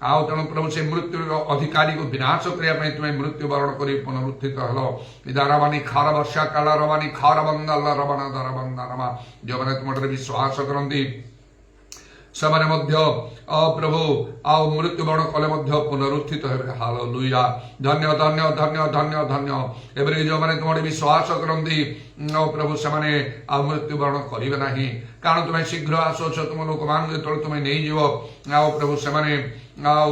आउ तेणु प्रभु से मृत्यु अधिकारी को विनाश करने तुम्हें मृत्युवरण कर पुनरुत्थित हल इदारावानी खार वर्षा काला रवानी खार बंदा रवाना दरबंदा रमा जो मैंने तुम विश्वास करती ସେମାନେ ମଧ୍ୟ ପ୍ରଭୁ ଆଉ ମୃତ୍ୟୁବରଣ କଲେ ମଧ୍ୟ ପୁନରୁତ୍ଥିତ ହେବେ ହାଲେଲୁୟା ଧନ୍ୟ ଧନ୍ୟ ଧନ୍ୟ ଧନ୍ୟ ଧନ୍ୟ ଏବେ ଯେଉଁମାନେ ତୁମର ବିଶ୍ୱାସ କରନ୍ତି ପ୍ରଭୁ ସେମାନେ ଆଉ ମୃତ୍ୟୁବରଣ କରିବେ ନାହିଁ କାରଣ ତୁମେ ଶୀଘ୍ର ଆସୁଅଛ ତୁମ ଲୋକମାନଙ୍କୁ ଯେତେବେଳେ ତୁମେ ନେଇଯିବ ଆଉ ପ୍ରଭୁ ସେମାନେ ଆଉ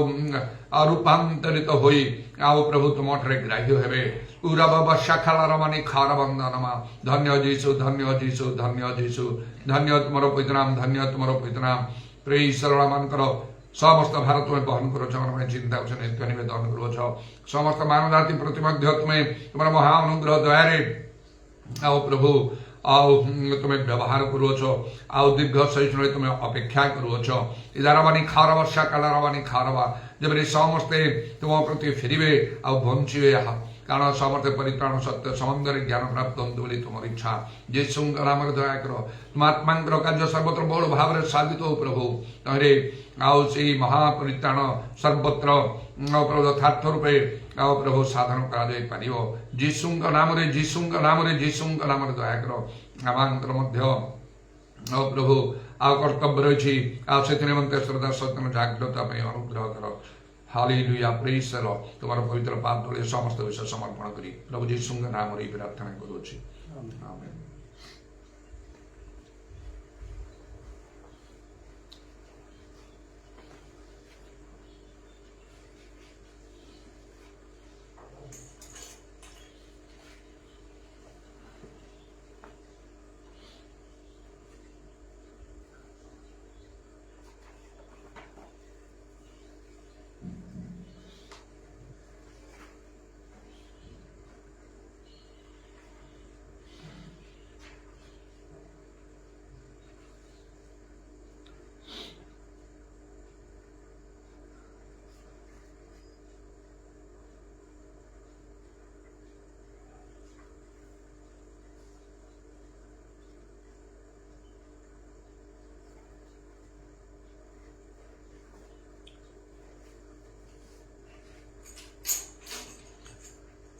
ରୂପାନ୍ତରିତ ହୋଇ ଆଉ ପ୍ରଭୁ ତୁମଠାରେ ଗ୍ରାହ୍ୟ ହେବେ ଉରାବାଶାଖାଲାରମାନି ଖାରବନ୍ଦନମା ଧନ୍ୟ ଯୀଶୁ ଧନ୍ୟ ଯୀଶୁ ଧନ୍ୟ ଯୀଶୁ ଧନ୍ୟ ତୁମର ପବିତ୍ର ନାମ ଧନ୍ୟ ତୁମର ପବିତ୍ର ନାମ ମାନଙ୍କର ସମସ୍ତ ଭାରତ ତୁମେ ବହନ କରୁଛ ଚିନ୍ତା କରୁଛ ନିତ୍ୟ ନିବେଦନ କରୁଛ ସମସ୍ତ ମାନବ ଜାତି ପ୍ରତି ମଧ୍ୟ ତୁମେ ତୁମର ମହା ଅନୁଗ୍ରହ ଦୟାରେ ଆଉ ପ୍ରଭୁ ଆଉ ତୁମେ ବ୍ୟବହାର କରୁଅଛ ଆଉ ଦୀର୍ଘ ସହିଷ୍ଣୁରେ ତୁମେ ଅପେକ୍ଷା କରୁଅଛ ଇଦାରବାନୀ ଖାର ବର୍ଷା କାଲାରବାନୀ ଖାରବା ଯେପରି ସମସ୍ତେ ତୁମ ପ୍ରତି ଫେରିବେ ଆଉ ବଞ୍ଚିବେ କାରଣ ସମସ୍ତେ ପରିତ୍ରାଣ ସତ୍ୟ ସମ୍ବନ୍ଧରେ ଜ୍ଞାନ ପ୍ରାପ୍ତ ହୁଅନ୍ତୁ ବୋଲି ତୁମର ଇଚ୍ଛା ଯୀଶୁଙ୍କ ନାମରେ ଦୟା କର ତୁମ ଆତ୍ମାଙ୍କର କାର୍ଯ୍ୟ ସର୍ବତ୍ର ବହୁଳ ଭାବରେ ସାଧିତ ହଉ ପ୍ରଭୁ ତହିଁରେ ଆଉ ସେଇ ମହାପରିତ୍ରାଣ ସର୍ବତ୍ର ଯଥାର୍ଥ ରୂପେ ଆଉ ପ୍ରଭୁ ସାଧନ କରାଯାଇପାରିବ ଯୀଶୁଙ୍କ ନାମରେ ଯୀଶୁଙ୍କ ନାମରେ ଯୀଶୁଙ୍କ ନାମରେ ଦୟା କର ଆମମାନଙ୍କର ମଧ୍ୟ ଆଉ ପ୍ରଭୁ ଆଉ କର୍ତ୍ତବ୍ୟ ରହିଛି ଆଉ ସେଥି ନିମନ୍ତେ ଶ୍ରଦ୍ଧା ସତ୍ୟନ ଜାଗ୍ରତା ପାଇଁ ଅନୁଗ୍ରହ କର हालेलुया प्रेज द लॉर्ड तुम्हारा पवित्र पाद तले समस्त विषय समर्पण करी प्रभु यीशुଙ୍କ नामରେ प्रार्थना କରୁଅଛି आमेन।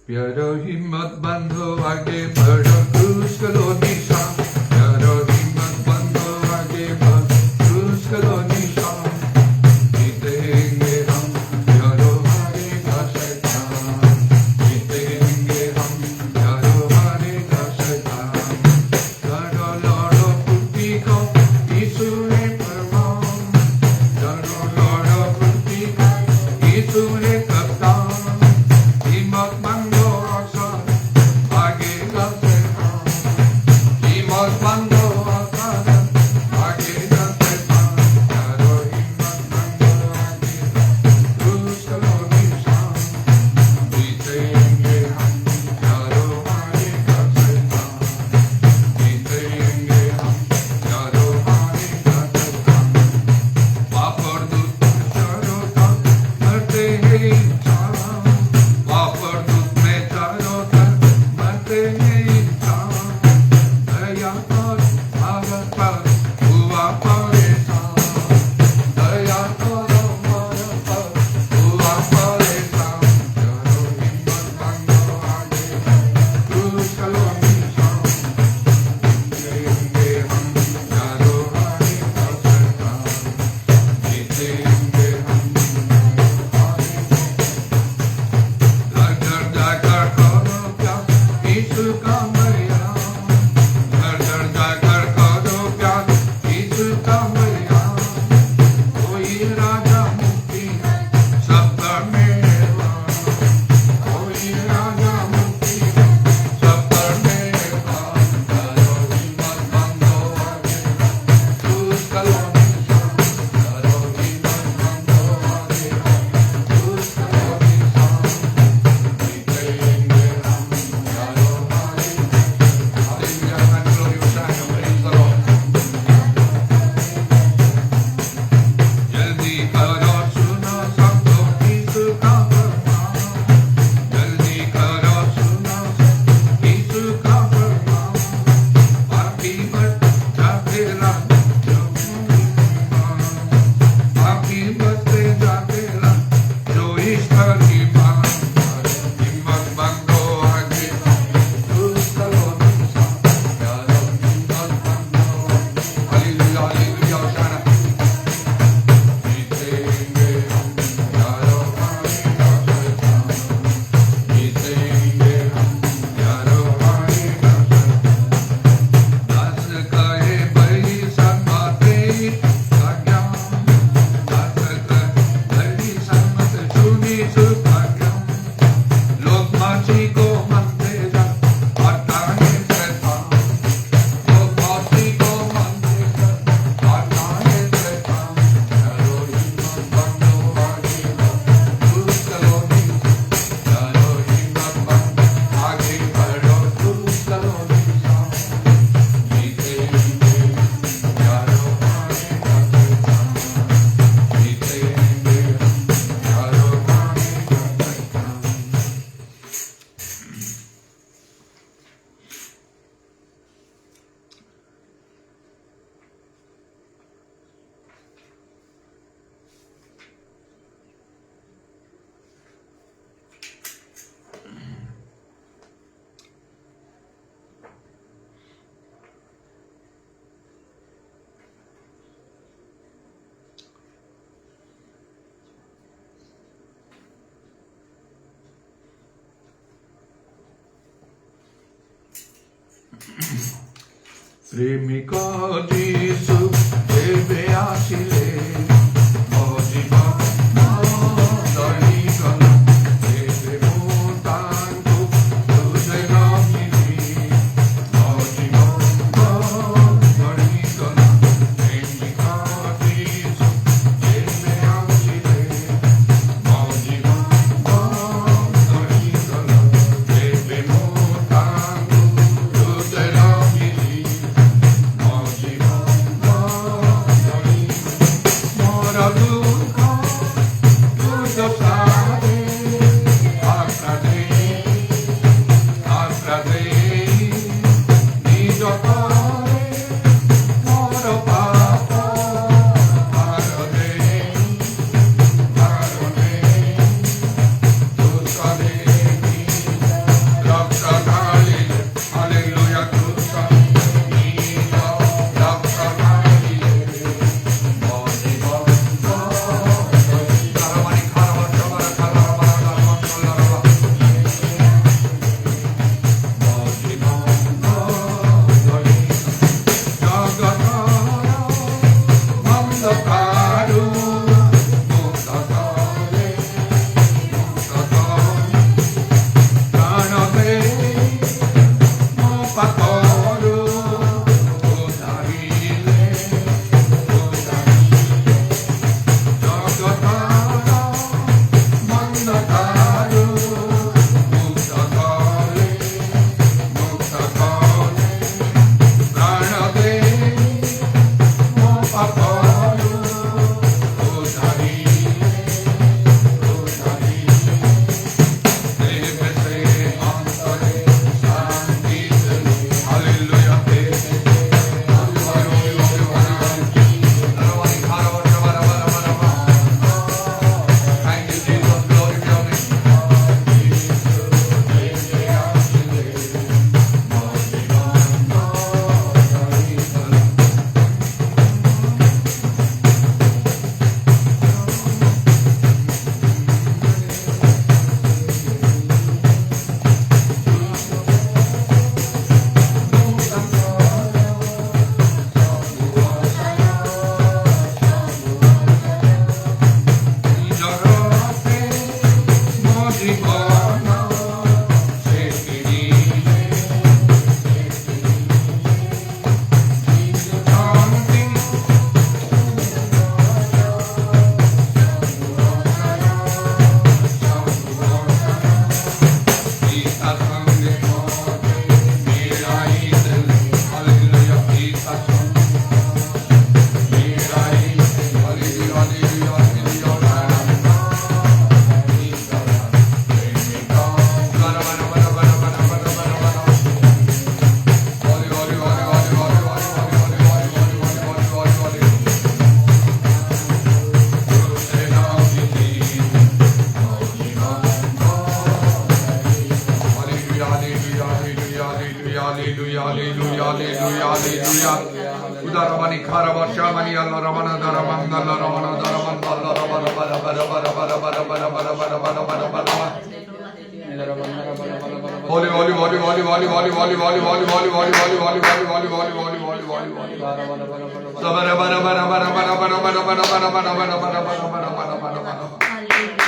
प्यारो हिम्मत बांधो आगे बढ़ो क्रूस करो निशान प्यारो हिम्मत बांधो आगे बढ़ो क्रूस करो निशान जीतेंगे हम प्यारो हारेगा शैतान जीतेंगे हम प्यारो हारेगा शैतान लड़ो लड़ो कुर्ती को यीशु ने परवान लड़ो कुर्ती को यीशु ने कप्तान हिम्मत প্রেমিক যিশু দেবে আসিলে Udaramani Karabashamani Allah Ramana Daramanda Ramana Daramanda Ramana Bara Bara Bara Bara Bara Bara Bara Bara Bara Bara Bara Holy Holy Holy Holy Holy Holy Holy Holy Holy Holy Holy Holy Holy Holy Holy Holy Holy Holy Holy Sabara Bara Bara Bara Bara Bara Bara Bara Bara Bara Bara Bara Bara Bara Bara Bara Bara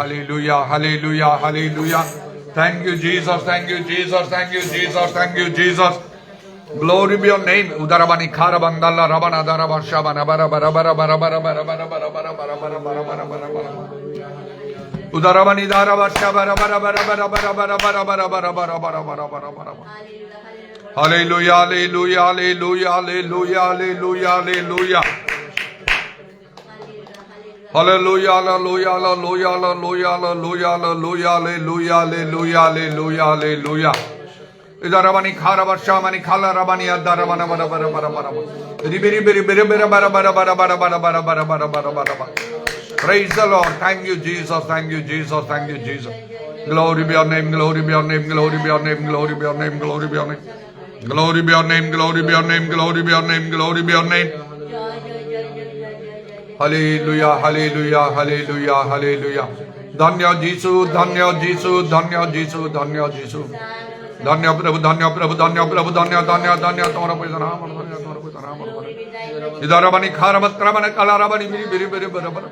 hallelujah, hallelujah, hallelujah. Thank you, Jesus, thank you, Jesus, thank you, Jesus, thank you, Jesus. Glory be your name. Udarabani Karabandala Rabana Daraba Shabana Bara Bara Bara Bara Bara Bara Bara Bara Bara Bara Bara Bara Bara Bara Bara. Udarabani Daraba Shabara Bara Bara Bara Bara Bara Bara Bara Bara Bara Bara Bara Bara Bara. Hallelujah, hallelujah, hallelujah, hallelujah, hallelujah, hallelujah. Hallelujah, hallelujah, hallelujah, hallelujah, hallelujah, hallelujah, hallelujah, hallelujah, hallelujah, hallelujah. Idarabani Karabashamani Kala Rabani Adarabana Bara Bara Bara Bara. Ribiri Biri Biri Bara Bara Bara Bara Bara Bara Bara Bara Bara Bara Bara. Praise the Lord. Thank you, Jesus. Thank you, Jesus. Thank you, Jesus. Glory be your name, glory be your name, glory be your name, glory be your name, glory be your name. Glory be your name, glory be your name, glory be your name, glory be your name. Hallelujah, hallelujah, hallelujah, hallelujah. Dhanya Jisu, Dhanya Jisu, Dhanya Jisu, Dhanya Jisu. Dhanya Prabhu, Dhanya Prabhu, Dhanya Prabhu, Dhanya, Dhanya, Dhanya, Tora Puja Nama, Dhanya, Tora Puja Nama. Idarabani Karabatrabana Kalarabani, Biri Biri Biri Biri Biri.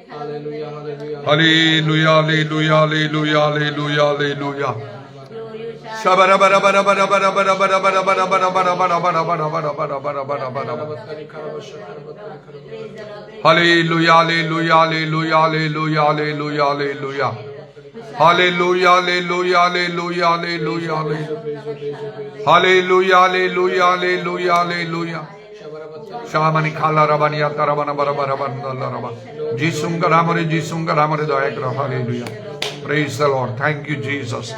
Hallelujah, hallelujah. Hallelujah, hallelujah, hallelujah, hallelujah, hallelujah. Shabara bara bara bara bara bara bara bara bara bara bara bara bara bara bara bara bara bara bara. Hallelujah, hallelujah, hallelujah, hallelujah, hallelujah, hallelujah. Hallelujah, hallelujah, hallelujah, hallelujah, hallelujah, hallelujah, hallelujah, hallelujah. Shamani Kala Rabani Atarabana Barabara Bandala. Jisunga Ramari, Jisunga Ramari Dayakra. Hallelujah. Praise the Lord. Thank you, Jesus.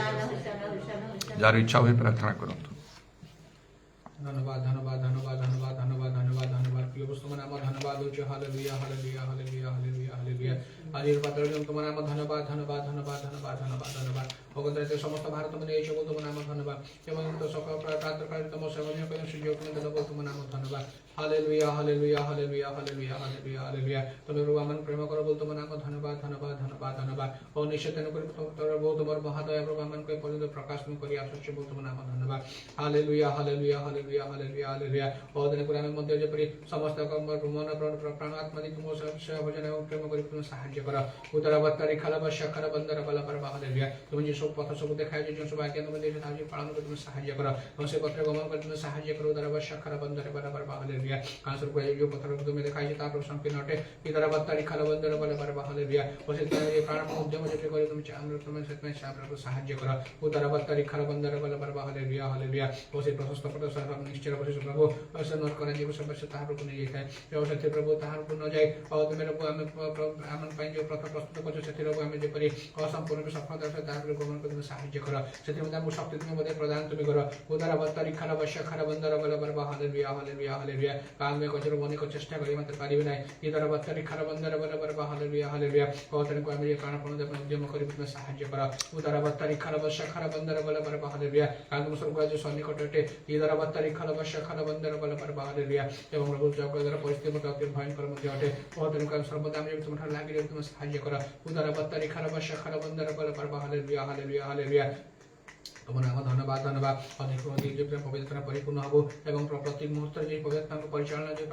যার ইচ্ছা হবে প্রার্থনা করুন। ধন্যবাদ ধন্যবাদ ধন্যবাদ ধন্যবাদ ধন্যবাদ ধন্যবাদ ধন্যবাদ প্রিয় বস্তু মানে আমার ধন্যবাদ হচ্ছে hallelujah hallelujah hallelujah hallelujah hallelujah আজের পাত্রের জন্য তোমার আমার ধন্যবাদ ধন্যবাদ ধন্যবাদ ধন্যবাদ ধন্যবাদ ধন্যবাদ ভগবানের সমস্ত ভারত মানে এই সকল তোমার আমার ধন্যবাদ এবং তো সকল প্রার্থনা তোমার সেবনীয় করেন সুযোগ করে দেব তোমার আমার ধন্যবাদ hallelujah hallelujah hallelujah hallelujah hallelujah hallelujah তুমি প্রভু আমার প্রেম করো বল তোমার আমার ধন্যবাদ ধন্যবাদ ধন্যবাদ ধন্যবাদ ও নিশ্চিত করে তোমার মহাদয়া প্রভু আমাকে পর্যন্ত প্রকাশ করে আসছে বল তোমার আমার ধন্যবাদ hallelujah hallelujah hallelujah hallelujah hallelujah ও দিন করে আমি মধ্যে যে পরি সমস্ত মন প্রাণ আত্মা দিয়ে তোমার সেবন এবং প্রেম করে তুমি সাহায্য করো উদারবত্তারি খালাবাসা খালা বন্দর বালা পারবা হালেলুয়া তুমি যে সব পথ সব দেখায় যে সব আজ্ঞা তুমি দিয়ে সাহায্য পালন করে তুমি সাহায্য করো এবং সেই পথে গমন করে তুমি সাহায্য করো উদারবত্তা খালা বন্দর বালা পারবা হালেলুয়া কাঁসর করে যে পথ তুমি দেখায় যে তারপর সংকীর্ণ অটে উদারবত্তারি খালা বন্দর বালা পারবা হালেলুয়া ও সেই প্রাণ উদ্যম যেটা করে তুমি আমরা তুমি সেটাই সাহায্য করো উদারবত্তারি খালা বন্দর বালা পারবা হালেলুয়া হালেলুয়া ও সেই প্রশস্ত পথ নিশ্চয় অবশ্যই প্রভু অসনর করে জীব সর্বস্ব তাহার উপর নিয়ে যায় এবং সেটি প্রভু তাহার উপর ন যায় ও তুমি প্রভু আমি আমার পাই যে প্রথম প্রস্তুত করছো সেটির উপর আমি যে পারি অসম্পূর্ণ সফলতার সাথে তাহার উপর গ্রহণ করে তুমি সাহায্য করো সেটির মধ্যে আমার শক্তি তুমি মধ্যে প্রদান তুমি করো উদারবত্তারি খালা বাসা খালা বন্দর বালা পারবা হালেলুয়া হালেলুয়া হালেলুয়া কাল মে কচর মনে কো চেষ্টা করি মাত্র পারিবে নাই উদারবত্তারি খালা বন্দর বালা পারবা হালেলুয়া হালেলুয়া ও তনকো আমি যে প্রাণ পূর্ণ দেব উদ্যম করি তুমি সাহায্য করো উদারবত্তারি খালা বাসা খালা বন্দর বালা পারবা হালেলুয়া কাল তুমি স্বর্গ যে সন্নিকটে উদারবত্তারি খালা বাসা খালা বন্দর বালা পারবা হালেলুয়া এবং প্রভু জগতের পরিস্থিতি মধ্যে অতি ভয়ঙ্কর মধ্যে অটে ও তনকো সর্বদা আমি তোমার লাগিয়ে তুমি সাহায্য করো উদারবত্তারি খালা বাসা খালা বন্দর বালা পারবা হালেলুয়া হালেলুয়া হালেলুয়া তোমার আমার ধন্যবাদ ধন্যবাদ অনেক পবিত্রতা পরিপূর্ণ হবো এবং প্রত্যেক মুহূর্তে যে পবিত্রতা পরিচালনা যে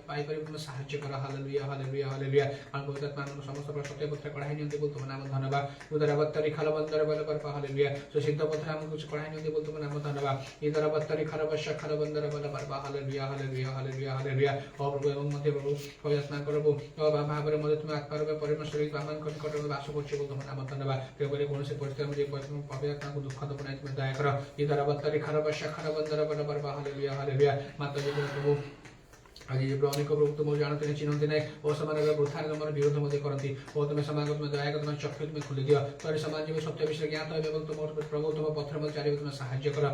পাই তুমি সাহায্য করা হালেলুয়া হালেলুয়া হালেলুয়া আর পবিত্রতা সমস্ত সত্য পত্র কড়াই নিয়ন্ত্রণ বলতো তোমার আমার ধন্যবাদ উদারবত্তারি খালাবন্দর বলে পারবা হালেলুয়া তো সিদ্ধ পত্র আমি কিছু কড়াই নিয়ন্ত্রণ বলতো তোমার আমার ধন্যবাদ উদারবত্তারি খালাবাসা খালাবন্দর বলে পারবা হালেলুয়া হালেলুয়া হালেলুয়া হালেলুয়া ও প্রভু এবং মধ্যে প্রভু পবিত্রতা করবো ও ভাবের মধ্যে তুমি আত্মারূপে পরিমাণ শরীর বামান নিকটে বাস করছো বলতো তোমার আমার ধন্যবাদ এবারে কোনসি পরিস্থিতির মধ্যে পবিত্রতা দুঃখ তুমি দয়া করো উদারবত্তারি খালাবাসা খালাবন্দর বলে পারবা হালেলুয়া হালেলুয়া মাতা যে প্রভু ଆଜି ଅନେକ ପ୍ରଭୁ ତୁମକୁ ଜାଣନ୍ତି ଚିହ୍ନନ୍ତି ନାହିଁ ଓ ସେମାନେ ବୃଥାରେ ତୁମର ବିରୋଧ ମଧ୍ୟ କରନ୍ତି ଓ ତୁମେ ସେମାନଙ୍କୁ ତୁମେ ଦୟା କରି ତୁମେ ଚକ୍ଷୁ ତୁମେ ଖୋଲି ଦିଅ ପରେ ସେମାନେ ଯେବେ ସତ୍ୟ ବିଷୟରେ ଜ୍ଞାତ ହେବେ ଏବଂ ତୁମ ପ୍ରଭୁ ତୁମ ପଥରେ ମଧ୍ୟ ଚାଲିବେ ତୁମେ ସାହାଯ୍ୟ କର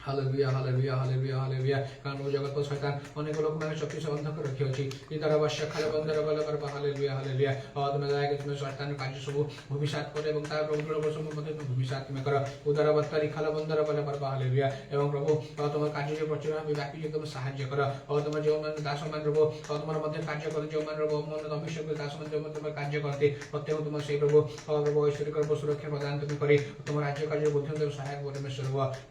হালেলুয়া হালেলুয়া হালেলুয়া হালেলুয়া কারণ জগৎ শয়তান অনেক লোক মানে চক্ষু বন্ধ করে রাখি আছে উদারবত্তা খালা বন্দর বলে পারবা হালেলুয়া হালেলুয়া তুমি দয়া করে তুমি শয়তানের কার্য সব ভূমিসাৎ করে এবং তার প্রভুর বসম মধ্যে তুমি ভূমিসাৎ তুমি করো উদারবত্তারি খালা বন্দর বলে পারবা হালেলুয়া এবং প্রভু তোমার কার্য যে প্রচুর হবে ব্যাপী যে তুমি সাহায্য করো ও তোমার যেমন দাসমান রব তোমার মধ্যে কার্য করে যেমন রব মনে অভিষেক দাসমান যেমন তোমার কার্য করতে প্রত্যেক তোমার সেই প্রভু প্রভু ঐশ্বরিক সুরক্ষা প্রদান তুমি করি তোমার রাজ্য কার্য বুদ্ধি সহায়ক পরমেশ্বর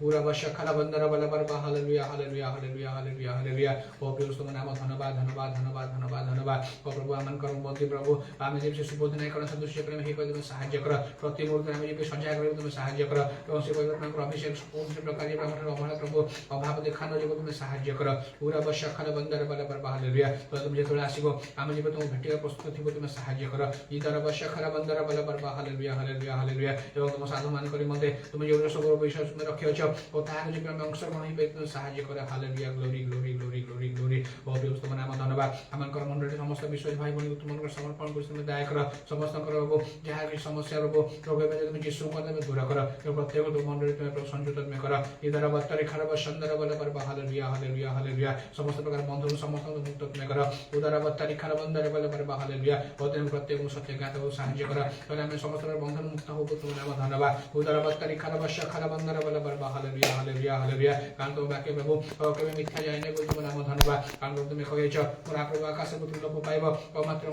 উদারবত্তা খালা बंदर बल पर hallelujah hallelujah hallelujah hallelujah hallelujah ओ प्रभु तुम नाम धन्यवाद धन्यवाद धन्यवाद धन्यवाद धन्यवाद ओ प्रभु आमन कर मते प्रभु आमे जे सुबोध नाय कर सदस्य प्रेम हे तुम सहाय्य कर प्रति मुहूर्त आमे जे सजा कर तुम सहाय्य कर एवं से परिवर्तन कर अभिषेक पूर्ण प्रकार जे प्रभु अवहेला प्रभु अभाव देखानो जे तुम सहाय्य कर पूरा बशखल बंदर बल पर हालेलुया तो तुम जे तोळे आसीबो आमे जे तुम भेटिया प्रस्तुत थिबो तुम सहाय्य कर इदर बशखल बंदर बल पर हालेलुया हालेलुया हालेलुया एवं तुम साधु मान करी मते तुम जे सब विश्वास में रखियो छ ओ ताहा जे प्रभु अंशग्रहण हे तुम सहाय्य कर hallelujah glory glory glory glory glory ओ प्रभु तुम नाम धन्यवाद आमन कर मंडली समस्त विश्वास भाई बहन तुम समर्पण कर तुम दया कर समस्त कर जहाँ भी समस्या रोग रोग में तुम यीशु कर में दूर कर प्रत्येक तुम मंडली तुम संयुक्त में कर इधर बत्तरी खरब सुंदर बल पर हालेलुया हालेलुया हालेलुया समस्त प्रकार बंधन समस्त मुक्त में कर उधर बत्तरी खरब बंदर बल पर हालेलुया और तुम प्रत्येक सत्य ज्ञात को सहाय्य कर और हमें समस्त बंधन मुक्त हो तुम नाम धन्यवाद उधर बत्तरी खरब खरब बंदर बल पर हालेलुया हालेलुया हालेलुया कारण तुम बाकी प्रभु कभी मिथ्या जाए बोल तुम नाम धन्यवाद कारण तुम कहिछ मोर प्रभु आकाश को तुम लोप पाइबो और मात्र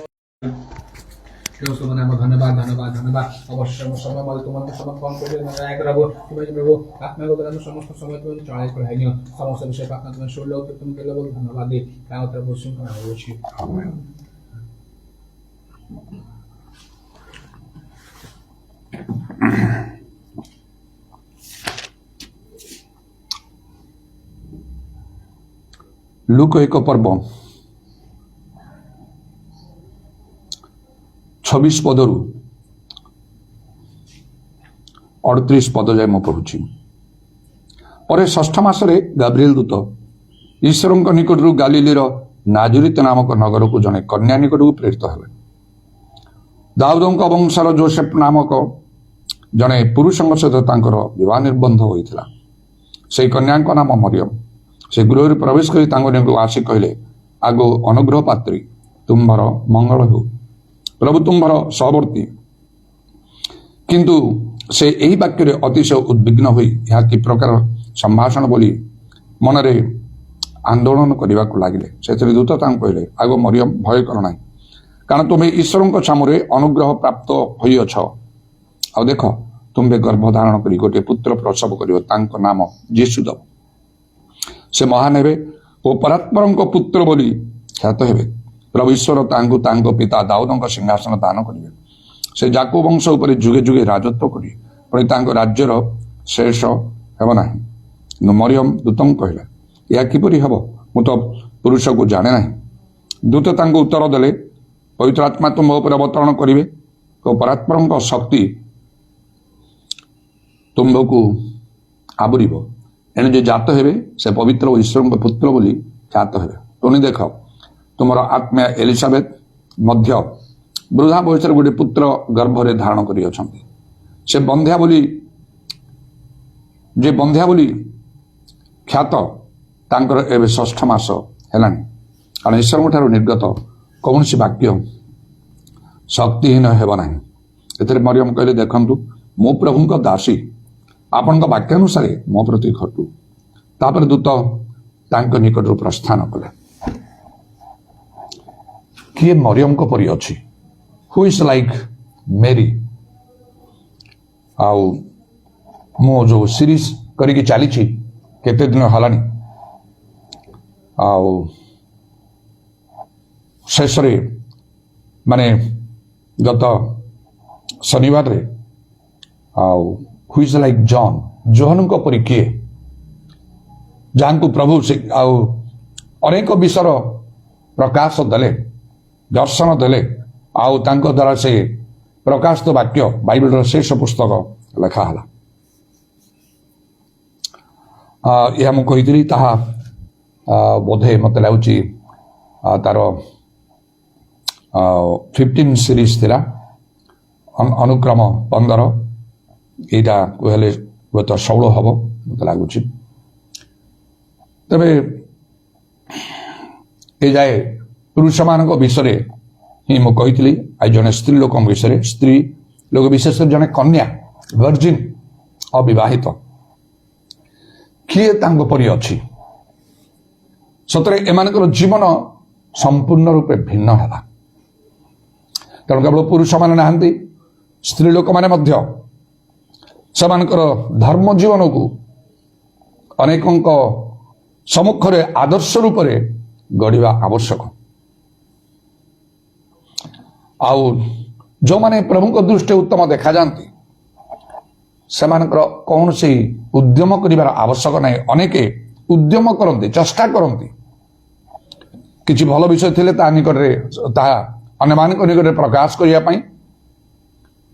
तुम नाम धन्यवाद धन्यवाद धन्यवाद अवश्य समय मल तुम समर्पण कर दया करबो तुम प्रभु आत्मा को दान समस्त समय तुम चढ़ाई करहाइनियो समस्त विषय प्रार्थना तुम सुन लो तुम केलो बोल धन्यवाद दे काय प्रभु सिंह ना होछि आमेन लूक एक पर्व 26 पदरु 38 पद जाए मु पढ़ुछि पर षष्ठ मासरे गाब्रिएल दूत ईश्वर निकट गालिलीर नाजुरित नामक नगर को जड़े कन्या निकट को प्रेरित हेले दाऊद वंशर जोसेफ नामक जड़े पुरुष सहित विवाह निर्बंध होता से कन्या नाम मरियम से गृह प्रवेश कर आसी कहले आगो अनुग्रह पात्री तुम्हार मंगल हो प्रभु तुम्हार सहवर्ती किंतु से यही वाक्य अतिशय उद्विग्न हुई यह कि प्रकार संभाषण बोली मनरे आंदोलन करने को लगिले से दूत कहले आगो मरियम भय कर ना कारण तुम्हें ईश्वर सामने अनुग्रह प्राप्त होइछ आ देख तुम्हें गर्भधारण कर गोटे पुत्र प्रसव कर नाम जीशु दब से महान हेबे ओ परात्पर पुत्र बोली ख्यात हेबे प्रभु ईश्वर तांको पिता दाऊद सिंहासन दान करेंगे से जाकूब वंश उपर जुगे जुगे राजत्व करेंगे पुणी तांको राज्यर शेष हेब ना मरियम दूतम कहला या किपरि हेब मु तो पुरुष को जाने ना दूत तांको उत्तर देले पवित्र आत्मा तुम उपर अवतरण करेंगे तो परात्पर शक्ति तुम्हें आवरीब एने जो जात हेबे से पवित्र ईश्वर पुत्र बोली जात हेबे पुणी देख तुम आत्मा एलिजाबेथ मध्य वृद्धा बयस गोटे पुत्र गर्भरे धारण कर से बंध्या बोली ख्यात तांकर एवं षष्ठ मास है कारण ईश्वर ठार निर्गत कौन सी वाक्य शक्तिहीन हेब ना ए मरियम कहले देखु मो प्रभु दासी आपण वाक्यानुसार मो प्रति घटू तापर दूत तांको निकट प्रस्थान कले किए मरियम को परी अच्छी हु इज लाइक मेरी आउ मो जो सीरीज करी चली केते दिन हलानी आउ शेष माने गत शनिवार रे आउ who is like John Johan को परी किए जहां को प्रभु से आउ अनेक विषय प्रकाश देले दर्शन देले आउ तांको द्वारा से प्रकाशित वाक्य बाइबल शेष पुस्तक लिखाला यह मु कही ताहा बोधे मत लगुच तार 15 सीरीज थिला अनुक्रम 15 यहाँ कहले गत 16 हम मत लगुच तबे ए जाए पुरुष मान विषय ही मुझे कही आज जड़े स्त्री लोक विषय स्त्री लोक विशेष जड़े कन्या वर्जिन अविवाहित किए परी अच्छी सतरे एम जीवन संपूर्ण रूपे भिन्न है तेणु केवल पुरुष मान ना स्त्री लोक मैंने धर्म जीवन को ଅନେକଙ୍କ ସମ୍ମୁଖରେ ଆଦର୍ଶ ରୂପରେ ଗଢ଼ିବା ଆବଶ୍ୟକ। ଆଉ ଯେଉଁମାନେ ପ୍ରଭୁଙ୍କ ଦୃଷ୍ଟିରେ ଉତ୍ତମ ଦେଖାଯାଆନ୍ତି ସେମାନଙ୍କର କୌଣସି ଉଦ୍ୟମ କରିବାର ଆବଶ୍ୟକ ନାହିଁ। ଅନେକ ଉଦ୍ୟମ କରନ୍ତି, ଚେଷ୍ଟା କରନ୍ତି, କିଛି ଭଲ ବିଷୟ ଥିଲେ ତାହା ଅନ୍ୟମାନଙ୍କ ନିକଟରେ ପ୍ରକାଶ କରିବା ପାଇଁ,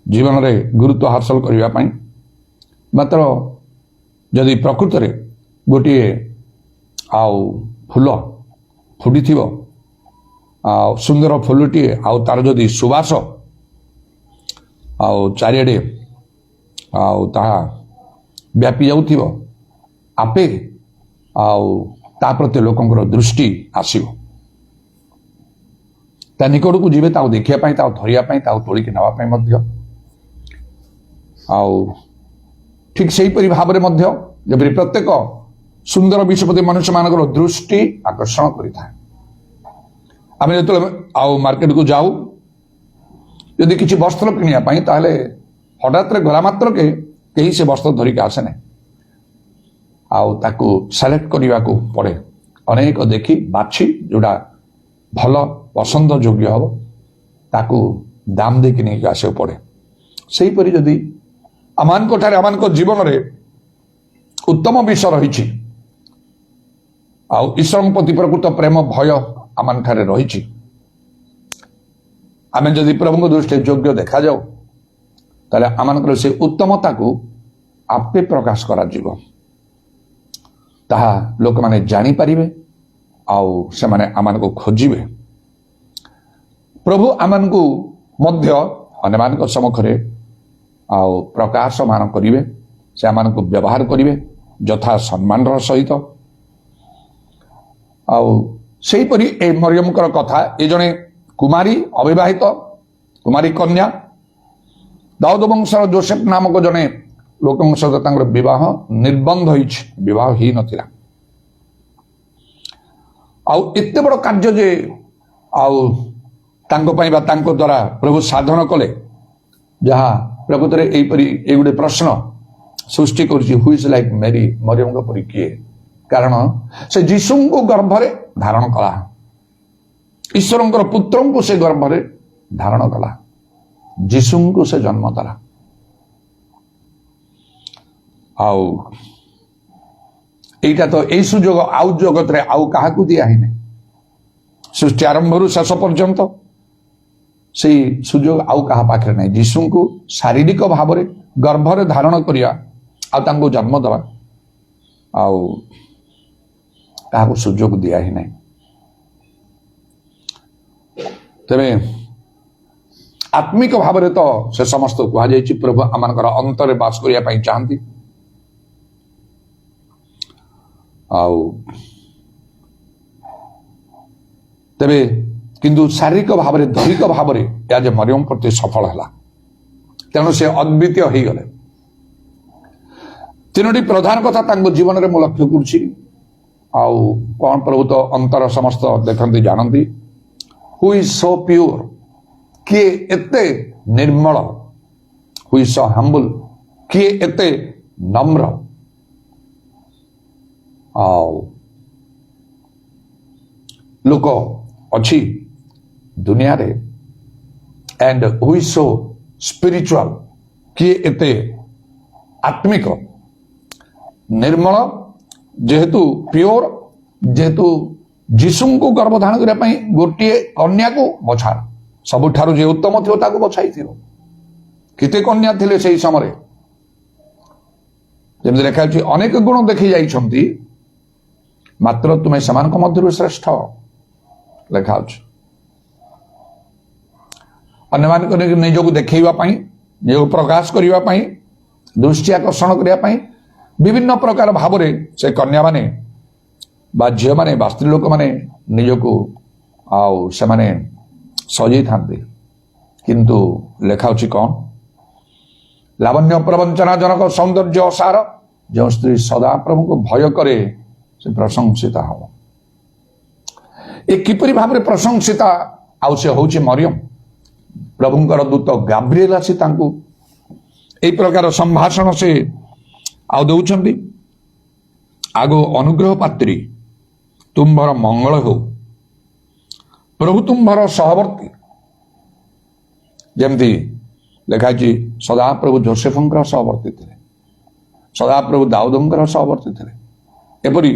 ଜୀବନରେ ଗୁରୁତ୍ୱ ହାସଲ କରିବା ପାଇଁ। ମାତ୍ର ଯଦି ପ୍ରକୃତରେ ଗୋଟିଏ ଫୁଲ ଫୁଟିଥିବ, ସୁନ୍ଦର ଫୁଲଟିଏ, ତାର ଯଦି ସୁବାସ ଚାରିଆଡ଼େ ତାହା ବ୍ୟାପି ଯାଉଥିବ, ଆପେ ତା ପ୍ରତି ଲୋକଙ୍କର ଦୃଷ୍ଟି ଆସିବ। ତା ନିକଟକୁ ଯିବେ, ତାକୁ ଦେଖିବା ପାଇଁ, ତାକୁ ଧରିବା ପାଇଁ, ତାକୁ ତୋଳିକି ନେବା ପାଇଁ ମଧ୍ୟ। ଠିକ୍ ସେହିପରି ଭାବରେ ମଧ୍ୟ ଯେପରି ପ୍ରତ୍ୟେକ ସୁନ୍ଦର ବିଷୟ ପ୍ରତି ମନୁଷ୍ୟମାନଙ୍କର ଦୃଷ୍ଟି ଆକର୍ଷଣ କରିଥାଏ। ଆମେ ଯେତେବେଳେ ମାର୍କେଟକୁ ଯାଉ, ଯଦି କିଛି ବସ୍ତ୍ର କିଣିବା ପାଇଁ, ତାହେଲେ ହଠାତ୍ରେ ଗଲା ମାତ୍ରକେ କେହି ସେ ବସ୍ତ୍ର ଧରିକି ଆସେ ନାହିଁ। ତାକୁ ସିଲେକ୍ଟ କରିବାକୁ ପଡ଼େ, ଅନେକ ଦେଖି ବାଛି ଯୋଉଟା ଭଲ ପସନ୍ଦ ଯୋଗ୍ୟ ହେବ ତାକୁ ଦାମ ଦେଇକି ନେଇକି ଆସିବାକୁ ପଡ଼େ। ସେହିପରି ଯଦି ଆମମାନଙ୍କଠାରେ, ଆମମାନଙ୍କ ଜୀବନରେ ଉତ୍ତମ ବିଷୟ ରହିଛି, ଈଶ୍ୱରଙ୍କ ପ୍ରତି ପ୍ରକୃତ ପ୍ରେମ ଭୟ ଆମମାନଙ୍କଠାରେ ରହିଛି, ଆମେ ଯଦି ପ୍ରଭୁଙ୍କ ଦୃଷ୍ଟିରେ ଯୋଗ୍ୟ ଦେଖାଯାଉ, ତାହେଲେ ଆମମାନଙ୍କର ସେ ଉତ୍ତମତାକୁ ଆପେ ପ୍ରକାଶ କରାଯିବ। ତାହା ଲୋକମାନେ ଜାଣିପାରିବେ, ସେମାନେ ଆମମାନଙ୍କୁ ଖୋଜିବେ। ପ୍ରଭୁ ଆମମାନଙ୍କୁ ମଧ୍ୟ ଅନ୍ୟମାନଙ୍କ ସମ୍ମୁଖରେ ପ୍ରକାଶମାନ କରିବେ। ସେ ଆମମାନଙ୍କୁ ବ୍ୟବହାର କରିବେ ଯଥା ସମ୍ମାନର ସହିତ। ସେହିପରି ଏ ମରିୟମଙ୍କର କଥା, ଏ ଜଣେ କୁମାରୀ, ଅବିବାହିତ କୁମାରୀ କନ୍ୟା, ଦାଉଦ ବଂଶର ଯୋସେଫ ନାମକ ଜଣେ ଲୋକଙ୍କ ସହିତ ତାଙ୍କର ବିବାହ ନିର୍ବନ୍ଧ ହୋଇଛି, ବିବାହ ହେଇନଥିଲା। ଏତେ ବଡ଼ କାର୍ଯ୍ୟ ଯେ ତାଙ୍କ ପାଇଁ ବା ତାଙ୍କ ଦ୍ୱାରା ପ୍ରଭୁ ସାଧନ କଲେ, ଯାହା ପ୍ରକୃତରେ ଏଇ ଗୋଟେ ପ୍ରଶ୍ନ ସୃଷ୍ଟି କରୁଛି, ହୁ ଇଜ୍ ଲାଇକ୍ ମେରି, ମରିୟମଙ୍କ ପରି କିଏ? କାରଣ ସେ ଯୀଶୁଙ୍କୁ ଗର୍ଭରେ ଧାରଣ କଲା, ଈଶ୍ୱରଙ୍କର ପୁତ୍ରଙ୍କୁ ସେ ଗର୍ଭରେ ଧାରଣ କଲା, ଯୀଶୁଙ୍କୁ ସେ ଜନ୍ମ ଦେଲା। ଏଇଟା ତ ଏଇ ସୁଯୋଗ ଆଉ ଜଗତରେ ଆଉ କାହାକୁ ଦିଆ ହେଇନି। ସୃଷ୍ଟି ଆରମ୍ଭରୁ ଶେଷ ପର୍ଯ୍ୟନ୍ତ ସେଇ ସୁଯୋଗ ଆଉ କାହା ପାଖରେ ନାହିଁ। ଯୀଶୁଙ୍କୁ ଶାରୀରିକ ଭାବରେ ଗର୍ଭରେ ଧାରଣ କରିବା ତାଙ୍କୁ ଜନ୍ମ ଦେବା କାହାକୁ ସୁଯୋଗ ଦିଆ ହିଁ ନାହିଁ। ତେବେ ଆତ୍ମିକ ଭାବରେ ତ ସେ ସମସ୍ତ କୁହାଯାଇଛି, ପ୍ରଭୁ ଆମମାନଙ୍କର ଅନ୍ତରରେ ବାସ କରିବା ପାଇଁ ଚାହାନ୍ତି। ତେବେ କିନ୍ତୁ ଶାରୀରିକ ଭାବରେ, ଦୈହିକ ଭାବରେ ଏହା ଯେ ମରିୟମ ପ୍ରତି ସଫଳ ହେଲା, ତେଣୁ ସେ ଅଦ୍ୱିତୀୟ ହେଇଗଲେ। ତିନୋଟି ପ୍ରଧାନ କଥା ତାଙ୍କ ଜୀବନରେ ମୁଁ ଲକ୍ଷ୍ୟ କରୁଛି। କଣ ପ୍ରଭୁ ତ ଅନ୍ତର ସମସ୍ତ ଦେଖନ୍ତି, ଜାଣନ୍ତି। ହୁ ଇଜ୍ ସୋ ପ୍ୟୁର, କିଏ ଏତେ ନିର୍ମଳ। ହୁ ଇଜ୍ ସୋ ହମ୍ବୁଲ, କିଏ ଏତେ ନମ୍ର। ଲୋକ ଅଛି ଦୁନିଆରେ, and who is so spiritual, କିଏ ଏତେ ଆତ୍ମିକ, ନିର୍ମଳ, ଯେହେତୁ ପିଓର, ଯେହେତୁ ଯୀଶୁଙ୍କୁ ଗର୍ଭଧାରଣ କରିବା ପାଇଁ ଗୋଟିଏ କନ୍ୟାକୁ ବଛା, ସବୁଠାରୁ ଯେ ଉତ୍ତମ ଥିବ ତାକୁ ବଛାଇଥିବ। କେତେ କନ୍ୟା ଥିଲେ ସେହି ସମୟରେ, ଯେମିତି ଲେଖା ଅଛି, ଅନେକ ଗୁଣ ଦେଖି ଯାଇଛନ୍ତି, ମାତ୍ର ତୁମେ ସେମାନଙ୍କ ମଧ୍ୟରୁ ଶ୍ରେଷ୍ଠ, ଲେଖା ଅଛି। ଅନ୍ୟମାନଙ୍କ ନିଜକୁ ଦେଖେଇବା ପାଇଁ, ନିଜକୁ ପ୍ରକାଶ କରିବା ପାଇଁ, ଦୃଷ୍ଟି ଆକର୍ଷଣ କରିବା ପାଇଁ ବିଭିନ୍ନ ପ୍ରକାର ଭାବରେ ସେ କନ୍ୟାମାନେ ବା ଝିଅମାନେ ବା ସ୍ତ୍ରୀ ଲୋକମାନେ ନିଜକୁ ସେମାନେ ସଜେଇଥାନ୍ତି। କିନ୍ତୁ ଲେଖା ଅଛି କଣ? ଲାବଣ୍ୟ ପ୍ରବଞ୍ଚନା ଜନକ ସୌନ୍ଦର୍ଯ୍ୟ ଅସାର, ଯେଉଁ ସ୍ତ୍ରୀ ସଦା ପ୍ରଭୁଙ୍କୁ ଭୟ କରେ ସେ ପ୍ରଶଂସିତା ହବ। ଏ କିପରି ଭାବରେ ପ୍ରଶଂସିତା? ସେ ହଉଛି ମରିୟମ। ପ୍ରଭୁଙ୍କର ଦୂତ ଗାବ୍ରିଏଲ ଆସି ତାଙ୍କୁ ଏଇ ପ୍ରକାର ସମ୍ଭାଷଣ ସେ ଦଉଛନ୍ତି। ଆଗୋ ଅନୁଗ୍ରହ ପାତ୍ରୀ ତୁମ୍ଭର ମଙ୍ଗଳ ହଉ। ପ୍ରଭୁ ତୁମ୍ଭର ସହବର୍ତ୍ତୀ। ଯେମିତି ଲେଖା ହେଇଛି ସଦାପ୍ରଭୁ ଯୋସେଫଙ୍କର ସହବର୍ତ୍ତୀ ଥିଲେ, ସଦାପ୍ରଭୁ ଦାଉଦଙ୍କର ସହବର୍ତ୍ତୀ ଥିଲେ। ଏପରି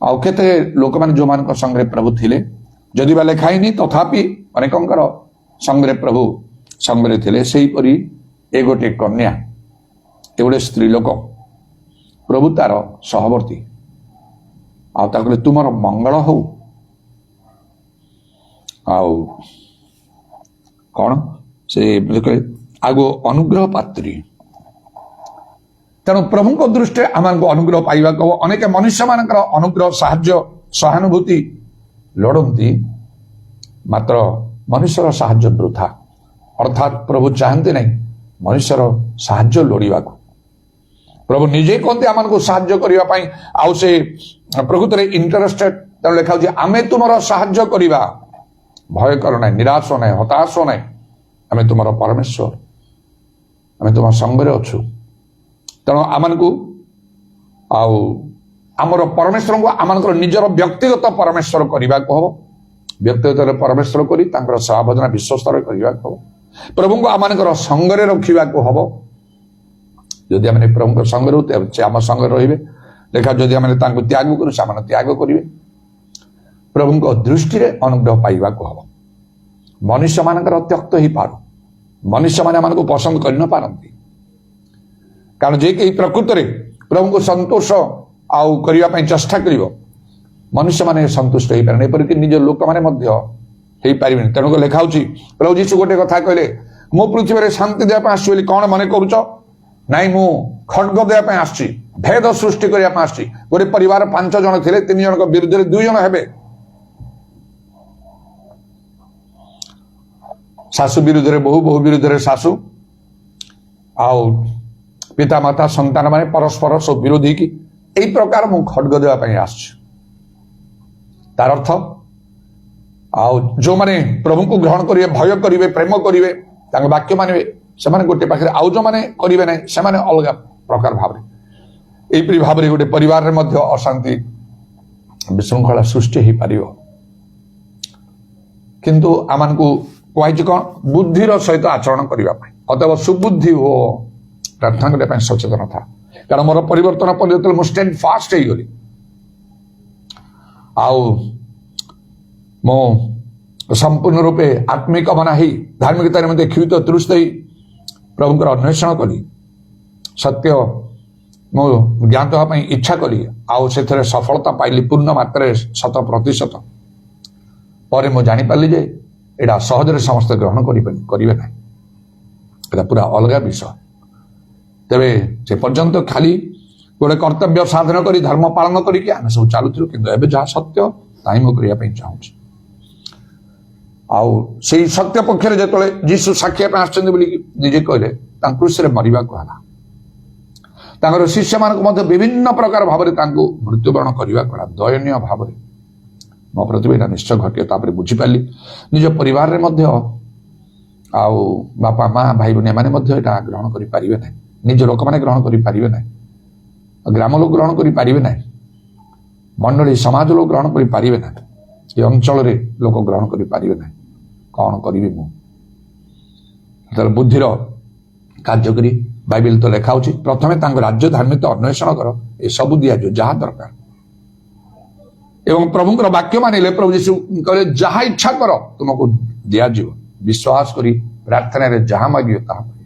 ଆଉ କେତେ ଲୋକମାନେ ଯୋଉମାନଙ୍କ ସଙ୍ଗରେ ପ୍ରଭୁ ଥିଲେ, ଯଦି ବା ଲେଖା ହେଇନି ତଥାପି ଅନେକଙ୍କର ସଙ୍ଗରେ ପ୍ରଭୁ ସଙ୍ଗରେ ଥିଲେ। ସେହିପରି ଏ ଗୋଟିଏ କନ୍ୟା, ଏ ଗୋଟେ ସ୍ତ୍ରୀ ଲୋକ, ପ୍ରଭୁ ତାର ସହବର୍ତ୍ତୀ। ଆଉ ତାକୁ କହିଲେ ତୁମର ମଙ୍ଗଳ ହଉ। ଆଉ କଣ ସେ ଆଗୋ ଅନୁଗ୍ରହ ପାତ୍ରୀ। ତେଣୁ ପ୍ରଭୁଙ୍କ ଦୃଷ୍ଟିରେ ଆମକୁ ଅନୁଗ୍ରହ ପାଇବାକୁ ହବ। ଅନେକ ମନୁଷ୍ୟମାନଙ୍କର ଅନୁଗ୍ରହ, ସାହାଯ୍ୟ, ସହାନୁଭୂତି ଲୋଡ଼ନ୍ତି, ମାତ୍ର ମନୁଷ୍ୟର ସାହାଯ୍ୟ ବୃଥା। ଅର୍ଥାତ୍ ପ୍ରଭୁ ଚାହାନ୍ତି ନାହିଁ ମନୁଷ୍ୟର ସାହାଯ୍ୟ ଲୋଡ଼ିବାକୁ। ପ୍ରଭୁ ନିଜେ କହନ୍ତି ଆମକୁ ସାହାଯ୍ୟ କରିବା ପାଇଁ, ଆଉ ସେ ପ୍ରକୃତରେ ଇଣ୍ଟରେଷ୍ଟେଡ୍। ତେଣୁ ଲେଖା ହଉଛି ଆମେ ତୁମର ସାହାଯ୍ୟ କରିବା, ଭୟ କର ନାହିଁ, ନିରାଶ ନାହିଁ, ହତାଶ ନାହିଁ, ଆମେ ତୁମର ପରମେଶ୍ୱର, ଆମେ ତୁମ ସଙ୍ଗରେ ଅଛୁ। ତେଣୁ ଆମକୁ ଆଉ ଆମର ପରମେଶ୍ୱରଙ୍କୁ ଆମଙ୍କର ନିଜର ବ୍ୟକ୍ତିଗତ ପରମେଶ୍ୱର କରିବାକୁ ହବ। ବ୍ୟକ୍ତିଗତ ପରମେଶ୍ୱର କରି ତାଙ୍କର ସେବାଭଜନ ବିଶ୍ୱସ୍ତରେ କରିବାକୁ ହବ। ପ୍ରଭୁଙ୍କୁ ଆମମାନଙ୍କର ସଙ୍ଗରେ ରଖିବାକୁ ହବ। ଯଦି ଆମେ ପ୍ରଭୁଙ୍କ ସଙ୍ଗରେ ରହୁ, ସେ ଆମ ସଙ୍ଗରେ ରହିବେ। ଲେଖା ଯଦି ଆମେ ତାଙ୍କୁ ତ୍ୟାଗ କରୁ, ସେମାନେ ତ୍ୟାଗ କରିବେ। ପ୍ରଭୁଙ୍କ ଦୃଷ୍ଟିରେ ଅନୁଗ୍ରହ ପାଇବାକୁ ହବ। ମନୁଷ୍ୟମାନଙ୍କର ତ୍ୟକ୍ତ ହେଇପାରୁ, ମନୁଷ୍ୟମାନେ ଆମକୁ ପସନ୍ଦ କରିନପାରନ୍ତି। କାରଣ ଯେ କେହି ପ୍ରକୃତରେ ପ୍ରଭୁଙ୍କୁ ସନ୍ତୋଷ ଆଉ କରିବା ପାଇଁ ଚେଷ୍ଟା କରିବ, ମନୁଷ୍ୟମାନେ ସନ୍ତୁଷ୍ଟ ହେଇପାରିବେନି, ଏପରିକି ନିଜ ଲୋକମାନେ ମଧ୍ୟ ହେଇପାରିବେନି। ତେଣୁ ଲେଖା ହଉଛି ପ୍ରଭୁ ଯୀଶୁ ଗୋଟେ କଥା କହିଲେ, ମୁଁ ପୃଥିବୀରେ ଶାନ୍ତି ଦେବା ପାଇଁ ଆସିଛି ବୋଲି କଣ ମନେ କରୁଛ? ନାଇଁ, ମୁଁ ଖଡ୍ଗ ଦେବା ପାଇଁ ଆସିଛି, ଭେଦ ସୃଷ୍ଟି କରିବା ପାଇଁ ଆସିଛି। ଗୋଟେ ପରିବାର 5 ଜଣ ଥିଲେ, 3 ଜଣଙ୍କ ବିରୁଦ୍ଧରେ 2 ଜଣ ହେବେ। ଶାଶୁ ବିରୁଦ୍ଧରେ ବୋହୂ, ବୋହୂ ବିରୁଦ୍ଧରେ ଶାଶୁ, ଆଉ ପିତା ମାତା ସନ୍ତାନ ମାନେ ପରସ୍ପର ସବୁ ବିରୋଧୀ କି এই ପ୍ରକାର ମୁଁ ଖଡ୍ଗ ଦେବା ପାଇଁ ଆସିଛି। ତାର ଅର୍ଥ ଆଉ ଯୋଉମାନେ ପ୍ରଭୁଙ୍କୁ ଗ୍ରହଣ କରିବେ, ଭୟ କରିବେ, ପ୍ରେମ କରିବେ, ତାଙ୍କ ବାକ୍ୟ ମାନିବେ, ସେମାନେ ଗୋଟେ ପାଖରେ, ଆଉ ଯୋଉମାନେ କରିବେ ନାହିଁ ସେମାନେ ଅଲଗା ପ୍ରକାର ଭାବରେ। ଏହିପରି ଭାବରେ ଗୋଟେ ପରିବାରରେ ମଧ୍ୟ ଅଶାନ୍ତି, ବିଶୃଙ୍ଖଳା ସୃଷ୍ଟି ହେଇପାରିବ। କିନ୍ତୁ ଆମମାନଙ୍କୁ କୁହାଯାଇଛି କଣ? ବୁଦ୍ଧିର ସହିତ ଆଚରଣ କରିବା ପାଇଁ। ଅତଏବ ସୁବୁଦ୍ଧି ଓ ପ୍ରାର୍ଥନା କରିବା ପାଇଁ ସଚେତନ ଥାଏ। କାରଣ ମୋର ପରିବର୍ତ୍ତନ ପରେ ଯେତେବେଳେ ମୁଁ ଷ୍ଟାଣ୍ଡ ଫାଷ୍ଟ ହେଇଗଲି, ଆଉ ମୁଁ ସମ୍ପୂର୍ଣ୍ଣ ରୂପେ ଆତ୍ମିକ ମନା ହେଇ ଧାର୍ମିକତାରେ ମଧ୍ୟ କ୍ଷୁରିତ ତୃଷ୍ଟ ହେଇ ପ୍ରଭୁଙ୍କର ଅନ୍ୱେଷଣ କଲି, ସତ୍ୟ ମୁଁ ଜ୍ଞାତ ହେବା ପାଇଁ ଇଚ୍ଛା କଲି, ଆଉ ସେଥିରେ ସଫଳତା ପାଇଲି ପୂର୍ଣ୍ଣ ମାତ୍ରାରେ 100%। ପରେ ମୁଁ ଜାଣିପାରିଲି ଯେ ଏଇଟା ସହଜରେ ସମସ୍ତେ ଗ୍ରହଣ କରିବେ ନାହିଁ, ଏଇଟା ପୁରା ଅଲଗା ବିଷୟ। ତେବେ ସେ ପର୍ଯ୍ୟନ୍ତ ଖାଲି ଗୋଟେ କର୍ତ୍ତବ୍ୟ ସାଧନ କରି ଧର୍ମ ପାଳନ କରିକି ଆମେ ସବୁ ଚାଲୁଥିଲୁ, କିନ୍ତୁ ଏବେ ଯାହା ସତ୍ୟ ତାହିଁ ମୁଁ କରିବା ପାଇଁ ଚାହୁଁଛି। ଆଉ ସେଇ ସତ୍ୟ ପକ୍ଷରେ ଯେତେବେଳେ ଯୀଶୁ ସାକ୍ଷୀ ପାଇଁ ଆସିଛନ୍ତି ବୋଲି ନିଜେ କହିଲେ, ତାଙ୍କ କ୍ରୁଶରେ ମରିବାକୁ ହେଲା। ତାଙ୍କର ଶିଷ୍ୟମାନଙ୍କୁ ମଧ୍ୟ ବିଭିନ୍ନ ପ୍ରକାର ଭାବରେ ତାଙ୍କୁ ମୃତ୍ୟୁବରଣ କରିବାକୁ ହେଲା, ଦୟନୀୟ ଭାବରେ। ମୋ ପ୍ରତିଭା ଏଇଟା ନିଶ୍ଚୟ ଘଟିବ। ତାପରେ ବୁଝିପାରିଲି ନିଜ ପରିବାରରେ ମଧ୍ୟ ଆଉ ବାପା ମା ଭାଇ ଭଉଣୀ ଏମାନେ ମଧ୍ୟ ଏଇଟା ଗ୍ରହଣ କରିପାରିବେ ନାହିଁ, ନିଜ ଲୋକମାନେ ଗ୍ରହଣ କରିପାରିବେ ନାହିଁ, ଗ୍ରାମ ଲୋକ ଗ୍ରହଣ କରିପାରିବେ ନାହିଁ, ମଣ୍ଡଳୀ ସମାଜ ଲୋକ ଗ୍ରହଣ କରିପାରିବେ ନାହିଁ, ଏ ଅଞ୍ଚଳରେ ଲୋକ ଗ୍ରହଣ କରିପାରିବେ ନାହିଁ। କଣ କରିବି ମୁଁ? ତାହେଲେ ବୁଦ୍ଧିର କାର୍ଯ୍ୟ କରି ବାଇବେଲ ତ ଲେଖା ହଉଛି, ପ୍ରଥମେ ତାଙ୍କ ରାଜ୍ୟ ଧାର୍ମିକ ଅନ୍ୱେଷଣ କର, ଏସବୁ ଦିଆଯିବ ଯାହା ଦରକାର। ଏବଂ ପ୍ରଭୁଙ୍କର ବାକ୍ୟ ମାନିଲେ ପ୍ରଭୁ ଯୀଶୁ କହିଲେ ଯାହା ଇଚ୍ଛା କର ତୁମକୁ ଦିଆଯିବ। ବିଶ୍ୱାସ କରି ପ୍ରାର୍ଥନାରେ ଯାହା ମାଗିବ ତାହା ପାଇବ।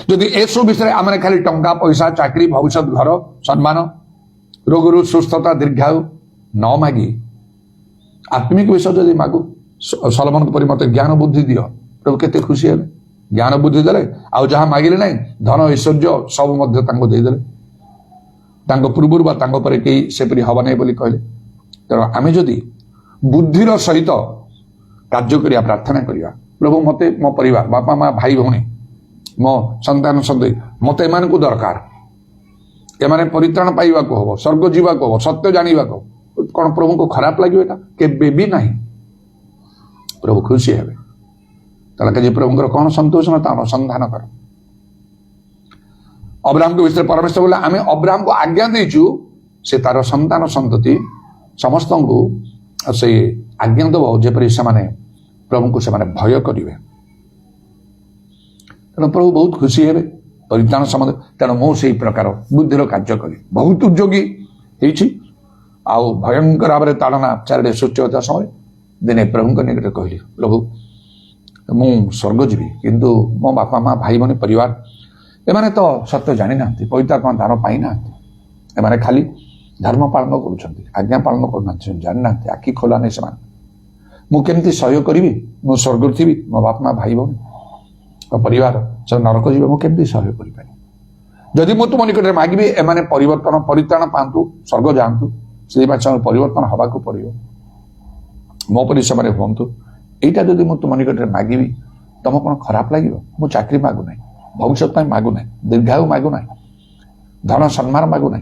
ଯଦି ଏସବୁ ବିଷୟରେ ଆମେ ଖାଲି ଟଙ୍କା ପଇସା, ଚାକିରି, ଭବିଷ୍ୟତ, ଘର, ସମ୍ମାନ, ରୋଗରୁ ସୁସ୍ଥତା, ଦୀର୍ଘାୟୁ ନ ମାଗି ଆତ୍ମିକ ବିଷୟ ଯଦି ମାଗୁ, ସଲୋମନଙ୍କ ପରି ମତେ ଜ୍ଞାନ ବୁଦ୍ଧି ଦିଅ, ପ୍ରଭୁ କେତେ ଖୁସି ହେବେ। ଜ୍ଞାନ ବୁଦ୍ଧି ଦେଲେ, ଆଉ ଯାହା ମାଗିଲେ ନାହିଁ, ଧନ ଐଶ୍ୱର୍ଯ୍ୟ ସବୁ ମଧ୍ୟ ତାଙ୍କୁ ଦେଇଦେଲେ। ତାଙ୍କ ପୂର୍ବରୁ ବା ତାଙ୍କ ପରେ କେହି ସେପରି ହବ ନାହିଁ ବୋଲି କହିଲେ। ତେଣୁ ଆମେ ଯଦି ବୁଦ୍ଧିର ସହିତ କାର୍ଯ୍ୟ କରିବା, ପ୍ରାର୍ଥନା କରିବା, ପ୍ରଭୁ ମତେ ମୋ ପରିବାର, ବାପା ମା ଭାଇ ଭଉଣୀ, ମୋ ସନ୍ତାନ ସନ୍ତତି, ମତେ ଏମାନଙ୍କୁ ଦରକାର, ଏମାନେ ପରିତ୍ରାଣ ପାଇବାକୁ ହବ, ସ୍ୱର୍ଗ ଯିବାକୁ ହବ, ସତ୍ୟ ଜାଣିବାକୁ ହବ। କଣ ପ୍ରଭୁଙ୍କୁ ଖରାପ ଲାଗିବ? ଏଟା କେବେ ବି ନାହିଁ। ପ୍ରଭୁ ଖୁସି ହେବେ। ତାହେଲେ ପ୍ରଭୁଙ୍କର କଣ ସନ୍ତୋଷ ନା ତା ଅନୁସନ୍ଧାନ କର। अब्राहम को विषय परमेश्वर बोले आम अब्राहम को आज्ञा देचु से तार संतान संतति समस्त को से आज्ञा दब जेपरी से प्रभु को से भय करेंगे तेणु प्रभु बहुत खुशी हे परित्राण संबंध तेणु मुझे प्रकार बुद्धिर कार्य कली बहुत उद्योगी आउ भयंकर भाव में ताड़ना चारिटे सृष्टि होता समय दिने प्रभु निकट कहली प्रभु मु स्वर्ग जीवी किंतु मो बापा माँ भाई भनी परिवार एमाने तो सत्य जानी ना पवित्रात्मा दान पाई ना एमाने खाली धर्म पालन करुछंती आज्ञा पालन करना जानी ना आखि खोला नहीं से मु केमती सहयोग करी मु स्वर्ग थी मो बापा माँ भाई भनी परिवार सब नरक जीव मु केमती सहयोग करी जदि मु तुम निकट मागिबी एमाने परिवर्तन परित्राण पातु स्वर्ग जातु से परिवर्तन हवा को पड़ो मो परिश्रम हूँ यहीटा जब मुझे तुम निकट में मागिबी तुम कौन खराब लगे मु चाकरी मागु ना भविष्य मागु ना दीर्घायु मागु ना धन सम्मान मागु ना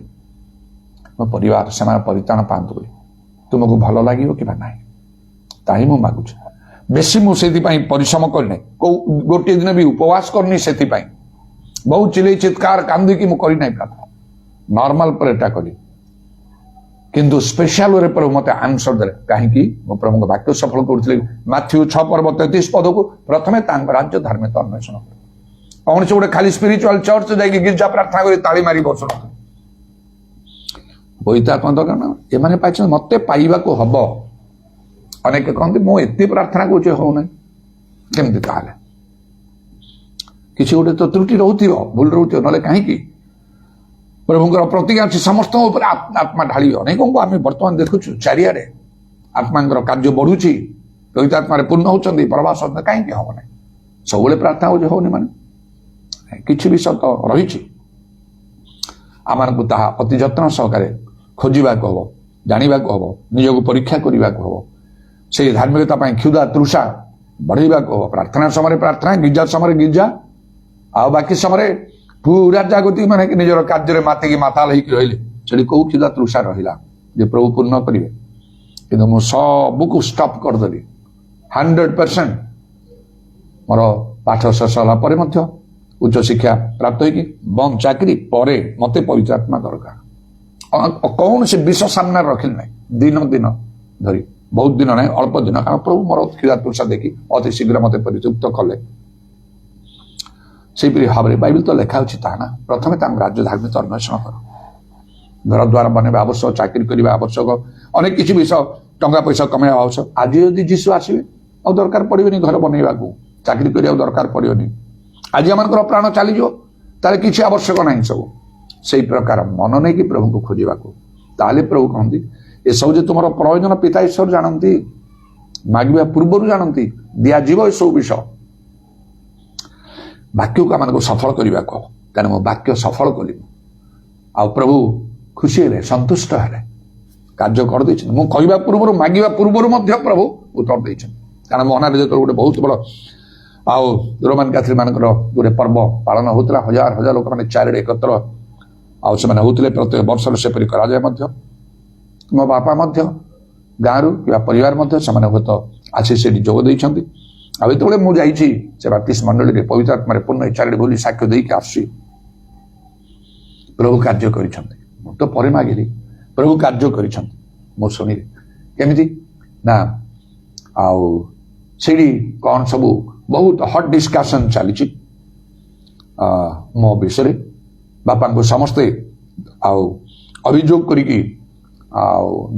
मो परिवार से परित्राण पातु बोली तुमको भल लगे कि ना ताही मु मागुच बेसी मुझे परिश्रम करना गोटे दिन भी उपवास करनी से बहुत चिल्ले चित्कार कांदी मुझे प्रार्थना नॉर्मल प्रेटा करी किंतु स्पेशल वे प्रभु मत आंसर दे कहीं मो प्रभु वाक्य सफल करुले माथ्यू 6:33 पद को प्रथमे राज्य धार्मिक अन्वेषण कौन से गोटे खाली स्पिरिचुअल चर्च जाकि गिरजा प्रार्थना कर ताली मारी बसन पवित्रात्मा दरकार ना एमाने पाइछन मते पाइबा को हबो अनेक कहते मो एते प्रार्थना करूचे हो ना केमती ताले किसी गोटे तो त्रुटि रहउथिबो भूल रहउथिबो नले कहीं प्रभुंकर प्रतिज्ञा अच्छी समस्त आत्मा ढाली अनेक को आम बर्तमान देखु चारिड़े आत्मा कार्य बढ़ुची पवित्रात्मा पूर्ण होती प्रवास कहीं हम ना सब प्रार्थना होनी माने किसी विषय तो रही आम को अति जत्न सहकारे खोजा हम जानवा हम निजक परीक्षा करने को हम से धार्मिकता क्षुदा तृषा बढ़ेगा हम प्रार्थना समय प्रार्थना गिरजा समय गिरजा आ बाकी समय पूरा जागृति माने निजर कार्य मातिकी माताल रही कौ क्षुदा तृषा रहा जे प्रभु पूर्ण करेंगे कि सबको स्टप करदेवी 100% मोर पाठ शेष होगा उच्च शिक्षा प्राप्त हो बंद चाकरी पर मत पवित्रात्मा दरकार कौन से विष सामने रखिल ना दिन दिन धरी बहुत दिन ना अल्प दिन कारण प्रभु मोर क्षुदा तृषा देखी अति शीघ्र मत परितृप्त कले से भाव में बाइबल तो लिखा ना प्रथम राज्य धार्मिक अन्वेषण कर घर द्वार बनवा आवश्यक चाकरी करने आवश्यक अनेक किसी विषय टंका पैसा कमाइबा आवश्यक आज जदि जीशु आसवे आ दरकार पड़ेनि घर बनवा चाकरी करने दरकार पड़ेनि आज आम प्राण चलीजो ताले किसी आवश्यक ना सब से प्रकार मन नहीं कि प्रभु को खोजा ताले प्रभु कहती ये सब जो तुम प्रयोजन पिता ईश्वर जानती मांगे पूर्वर जानती दिज्व ये सब विषय वाक्य को आम सफल करने को तेना मो वाक्य सफल कली आ प्रभु खुशी है संतुष्ट है कार्य करदे कहवा पूर्व मांगे पूर्वर प्रभु उत्तर देते कारण मोहना जो गोटे बहुत बड़ आउ रोमान कैथलिक मान गोटे पर्व पालन होता हजार हजार लोक मैंने चारिड़े एकत्र आते होते प्रत्येक वर्ष सेपरी कराए मो बापा गाँव कि परिवार से हूँ तो आसी से जोग देते आ जो मुझे से बाप्तिस्ट मंडली पवित्रात्मा पूर्ण चारिड़े बोली साक्ष्य देकी आसी प्रभु कार्य कर तो पर मागिली प्रभु कार्य कर मो शुणी केमी ना आउ कौन सब बहुत हट डिस्कसन चली मो विषय बापा को समस्ते आउ अभियोग करी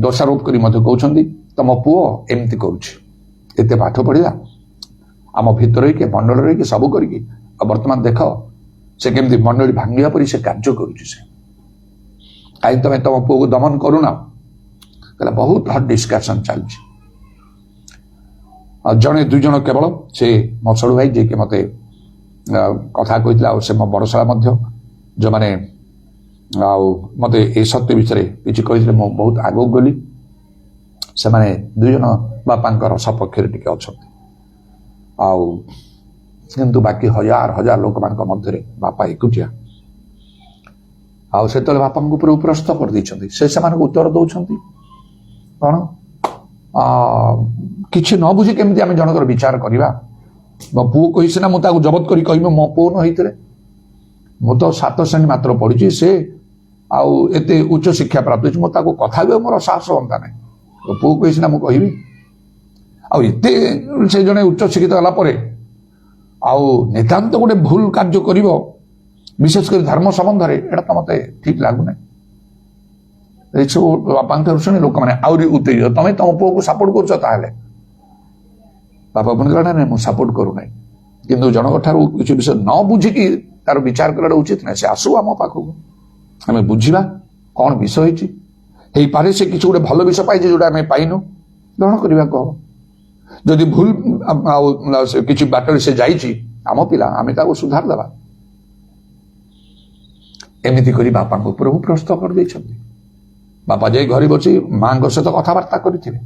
दोषारोप कर कहते तुम पुओ एमती करते पाठ पढ़ा आम भितर रही मंडल रही सब करी बर्तमान देख से केमती मंडली भांगा पर से कार्य कहीं तुम तुम पुओ को दमन करूना कहला बहुत हट डिस्कसन चलती जड़े दुई जन केवल से मो सड़ू भाई जी मत कथा कही से मो बड़शाला जो मैंने मत ये सत्य विषय किसी कही मु बहुत आग गली से मैंने दुई जन बापा सपक्ष टे अच्छा किंतु बाकी हजार हजार लोक मान मध्य बापा एकुटिया से बापा को पूरा प्रस्तुत कर देइछन्ति से उत्तर दौरान कौन किसी न बुझी केमती आम जनकर विचार करवा मो पुओ कही सीना मुझे जबत करी कहबी मो पुओ न होते ମୁଁ ତ 7 ଶ୍ରେଣୀ ମାତ୍ର ପଢିଛି, ସେ ଆଉ ଏତେ ଉଚ୍ଚ ଶିକ୍ଷା ପ୍ରାପ୍ତ ହେଇଛି, ମୁଁ ତାକୁ କଥା ବି ମୋର ସାହସ ହୁଅନ୍ତା ନାହିଁ। ପୁଅ କହିଛି ନା ମୁଁ କହିବି। ଆଉ ଏତେ ସେ ଜଣେ ଉଚ୍ଚ ଶିକ୍ଷିତ ହେଲା ପରେ ଆଉ ନିତାନ୍ତ ଗୋଟେ ଭୁଲ କାର୍ଯ୍ୟ କରିବ, ବିଶେଷ କରି ଧର୍ମ ସମ୍ବନ୍ଧରେ, ଏଇଟା ତ ମତେ ଠିକ ଲାଗୁନାହିଁ। ଏସବୁ ବାପାଙ୍କଠାରୁ ଶୁଣି ଲୋକମାନେ ଆହୁରି ଉତ୍ତେଜିତ, ତମେ ତମ ପୁଅକୁ ସପୋର୍ଟ କରୁଛ ତାହେଲେ। ବାପା ପୁଣି କହିଲା ନାଇଁ ମୁଁ ସପୋର୍ଟ କରୁନାହିଁ, କିନ୍ତୁ ଜଣଙ୍କ ଠାରୁ କିଛି ବିଷୟ ନ ବୁଝିକି ତାର ବିଚାର କରିବାଟା ଉଚିତ ନାହିଁ। ସେ ଆସୁ ଆମ ପାଖକୁ, ଆମେ ବୁଝିବା କଣ ବିଷୟ ହେଇଛି। ହେଇପାରେ ସେ କିଛି ଗୋଟେ ଭଲ ବିଷୟ ପାଇଛି ଯୋଉଟା ଆମେ ପାଇନୁ, ଗ୍ରହଣ କରିବା କହ। ଯଦି ଭୁଲ ଆଉ କିଛି ବାଟରେ ସେ ଯାଇଛି, ଆମ ପିଲା, ଆମେ ତାକୁ ସୁଧାର ଦେବା। ଏମିତି କରି ବାପାଙ୍କ ଉପରକୁ ପ୍ରସ୍ତୁତ କରିଦେଇଛନ୍ତି। ବାପା ଯାଇ ଘରେ ବସି ମାଙ୍କ ସହିତ କଥାବାର୍ତ୍ତା କରିଥିବେ।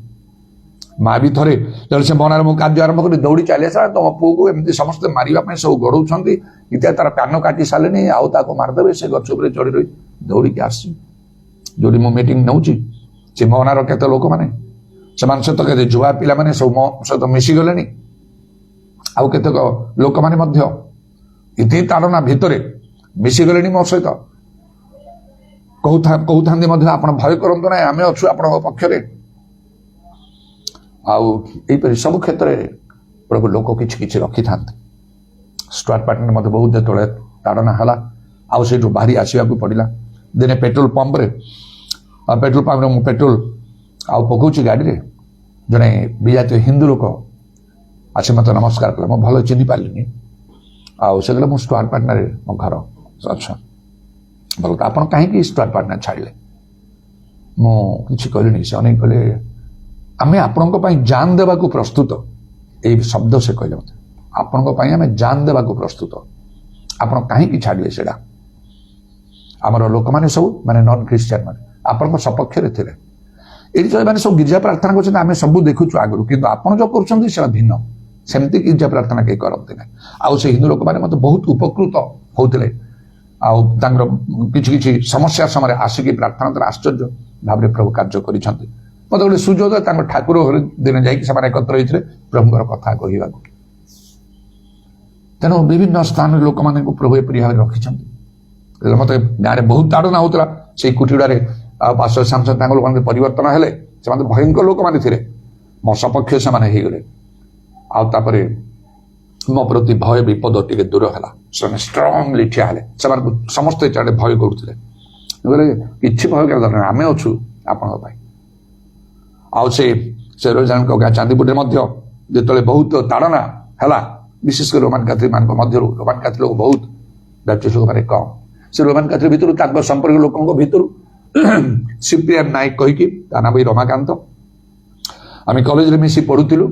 ମା ବି ଥରେ ଯେତେବେଳେ ସେ ମନରେ ମୁଁ କାର୍ଯ୍ୟ ଆରମ୍ଭ କରି ଦୌଡ଼ି ଚାଲି ଆସିଲା, ତମ ପୁଅକୁ ଏମିତି ସମସ୍ତେ ମାରିବା ପାଇଁ ସବୁ ଗଡ଼ଉଛନ୍ତି, ଇତ୍ୟାଦି ତାର କାନ କାଟି ସାରିଲେଣି, ଆଉ ତାକୁ ମାରିଦେବେ। ସେ ଗଛ ଉପରେ ଚଢ଼ି ରହି ଦୌଡ଼ିକି ଆସିଛି। ଯୋଉଠି ମୁଁ ମିଟିଂ ନେଉଛି, ସେ ମୋହନାର କେତେ ଲୋକମାନେ, ସେମାନେ ସହିତ କେତେ ଯୁବା ପିଲାମାନେ ସବୁ ମୋ ସହିତ ମିଶିଗଲେଣି। ଆଉ କେତେକ ଲୋକମାନେ ମଧ୍ୟ ଇତି ତାଡ଼ନା ଭିତରେ ମିଶିଗଲେଣି ମୋ ସହିତ। କହୁଥାନ୍ତି ମଧ୍ୟ ଆପଣ ଭୟ କରନ୍ତୁ ନାହିଁ, ଆମେ ଅଛୁ ଆପଣଙ୍କ ପକ୍ଷରେ। ଆଉ ଏଇପରି ସବୁ କ୍ଷେତ୍ରରେ ପ୍ରଭୁ ଲୋକ କିଛି କିଛି ରଖିଥାନ୍ତି। ଷ୍ଟୁଆର୍ଟ ପାର୍ଟନର ମୋତେ ବହୁତ ଯେତେବେଳେ ତାଡ଼ନା ହେଲା, ଆଉ ସେଇଠୁ ବାହାରି ଆସିବାକୁ ପଡ଼ିଲା। ଦିନେ ପେଟ୍ରୋଲ ପମ୍ପରେ ମୁଁ ପେଟ୍ରୋଲ ଆଉ ପକଉଛି ଗାଡ଼ିରେ, ଜଣେ ବିଜାତୀୟ ହିନ୍ଦୁ ଲୋକ ଆସି ମୋତେ ନମସ୍କାର କଲେ। ମୁଁ ଭଲ ଚିହ୍ନି ପାରିଲିନି। ଆଉ ସେ କହିଲେ ମୁଁ ଷ୍ଟୁଆର୍ଟ ପାର୍ଟନରରେ ମୋ ଘର ଆଚ୍ଛା ଭଲ, ଆପଣ କାହିଁକି ଷ୍ଟୁଆର୍ଟ ପାର୍ଟନର ଛାଡ଼ିଲେ? ମୁଁ କିଛି କହିଲିନି। ସେ ଅନେକ କହିଲେ ଆମେ ଆପଣଙ୍କ ପାଇଁ ଜାନ ଦେବାକୁ ପ୍ରସ୍ତୁତ। ଏଇ ଶବ୍ଦ ସେ କହିଲେ ମୋତେ, ଆପଣଙ୍କ ପାଇଁ ଆମେ ଜାନ ଦେବାକୁ ପ୍ରସ୍ତୁତ, ଆପଣ କାହିଁକି ଛାଡ଼ିଲେ ସେଇଟା? ଆମର ଲୋକମାନେ ସବୁ ମାନେ ନନ୍ ଖ୍ରୀଷ୍ଟିଆନ ମାନେ ଆପଣଙ୍କ ସପକ୍ଷରେ ଥିଲେ। ଏଇଠି ମାନେ ସବୁ ଗିର୍ଜା ପ୍ରାର୍ଥନା କରୁଛନ୍ତି, ଆମେ ସବୁ ଦେଖୁଛୁ ଆଗରୁ, କିନ୍ତୁ ଆପଣ ଯୋଉ କରୁଛନ୍ତି ସେଟା ଭିନ୍ନ। ସେମିତି ଗିର୍ଜା ପ୍ରାର୍ଥନା କେହି କରନ୍ତି ନାହିଁ। ଆଉ ସେ ହିନ୍ଦୁ ଲୋକମାନେ ମୋତେ ବହୁତ ଉପକୃତ ହଉଥିଲେ। ଆଉ ତାଙ୍କର କିଛି କିଛି ସମସ୍ୟା ସମୟରେ ଆସିକି ପ୍ରାର୍ଥନା ଦ୍ୱାରା ଆଶ୍ଚର୍ଯ୍ୟ ଭାବରେ ପ୍ରଭୁ କାର୍ଯ୍ୟ କରିଛନ୍ତି। ମୋତେ ଗୋଟେ ସୁଯୋଗ, ତାଙ୍କ ଠାକୁର ଘରେ ଦିନେ ଯାଇକି ସେମାନେ ଏକତ୍ର ହେଇଥିଲେ ପ୍ରଭୁଙ୍କର କଥା କହିବାକୁ। ତେଣୁ ବିଭିନ୍ନ ସ୍ଥାନରେ ଲୋକମାନଙ୍କୁ ପ୍ରଭୁ ଏପରି ଭାବରେ ରଖିଛନ୍ତି। ମୋତେ ଗାଁରେ ବହୁତ ତାଡ଼ନା ହଉଥିଲା। ସେଇ କୁଟିଗୁଡ଼ାରେ ଆଉ ପାର୍ଶ୍ୱ ସାଂସଦ ତାଙ୍କ ଲୋକମାନେ ପରିବର୍ତ୍ତନ ହେଲେ, ସେମାନେ ଭୟଙ୍କର ଲୋକମାନେ ଥିଲେ, ମୋ ସପକ୍ଷ ସେମାନେ ହେଇଗଲେ। ଆଉ ତାପରେ ମୋ ପ୍ରତି ଭୟ ବିପଦ ଟିକେ ଦୂର ହେଲା। ସେମାନେ ଷ୍ଟ୍ରଙ୍ଗଲି ଠିଆ ହେଲେ। ସେମାନଙ୍କୁ ସମସ୍ତେ ଚାଡ଼େ ଭୟ କରୁଥିଲେ। କିଛି ଭୟ କରିବା ଦରକାର, ଆମେ ଅଛୁ ଆପଣଙ୍କ ପାଇଁ। ଆଉ ସେ ରୋଜାନଙ୍କ ଗାଁ ଚାନ୍ଦିପୁରରେ ମଧ୍ୟ ଯେତେବେଳେ ବହୁତ ତାଡ଼ନା ହେଲା, ବିଶେଷ କରି ରୋମାନ କାଥୋଲିକ ମାନଙ୍କ ମଧ୍ୟରୁ, ରୋମାନ କାଥୋଲିକ ଲୋକ ବହୁତ, ବ୍ୟାପ୍ଟିଷ୍ଟ ଲୋକମାନେ କମ୍। ସେ ରୋମାନ କାଥୋଲିକ ଭିତରୁ ତାଙ୍କ ସମ୍ପର୍କୀୟ ଲୋକଙ୍କ ଭିତରୁ ସିପ୍ରିଆନ ନାୟକ କହିକି, ତା ନାଁ ବି ରମାକାନ୍ତ, ଆମେ କଲେଜରେ ମିଶି ପଢୁଥିଲୁ।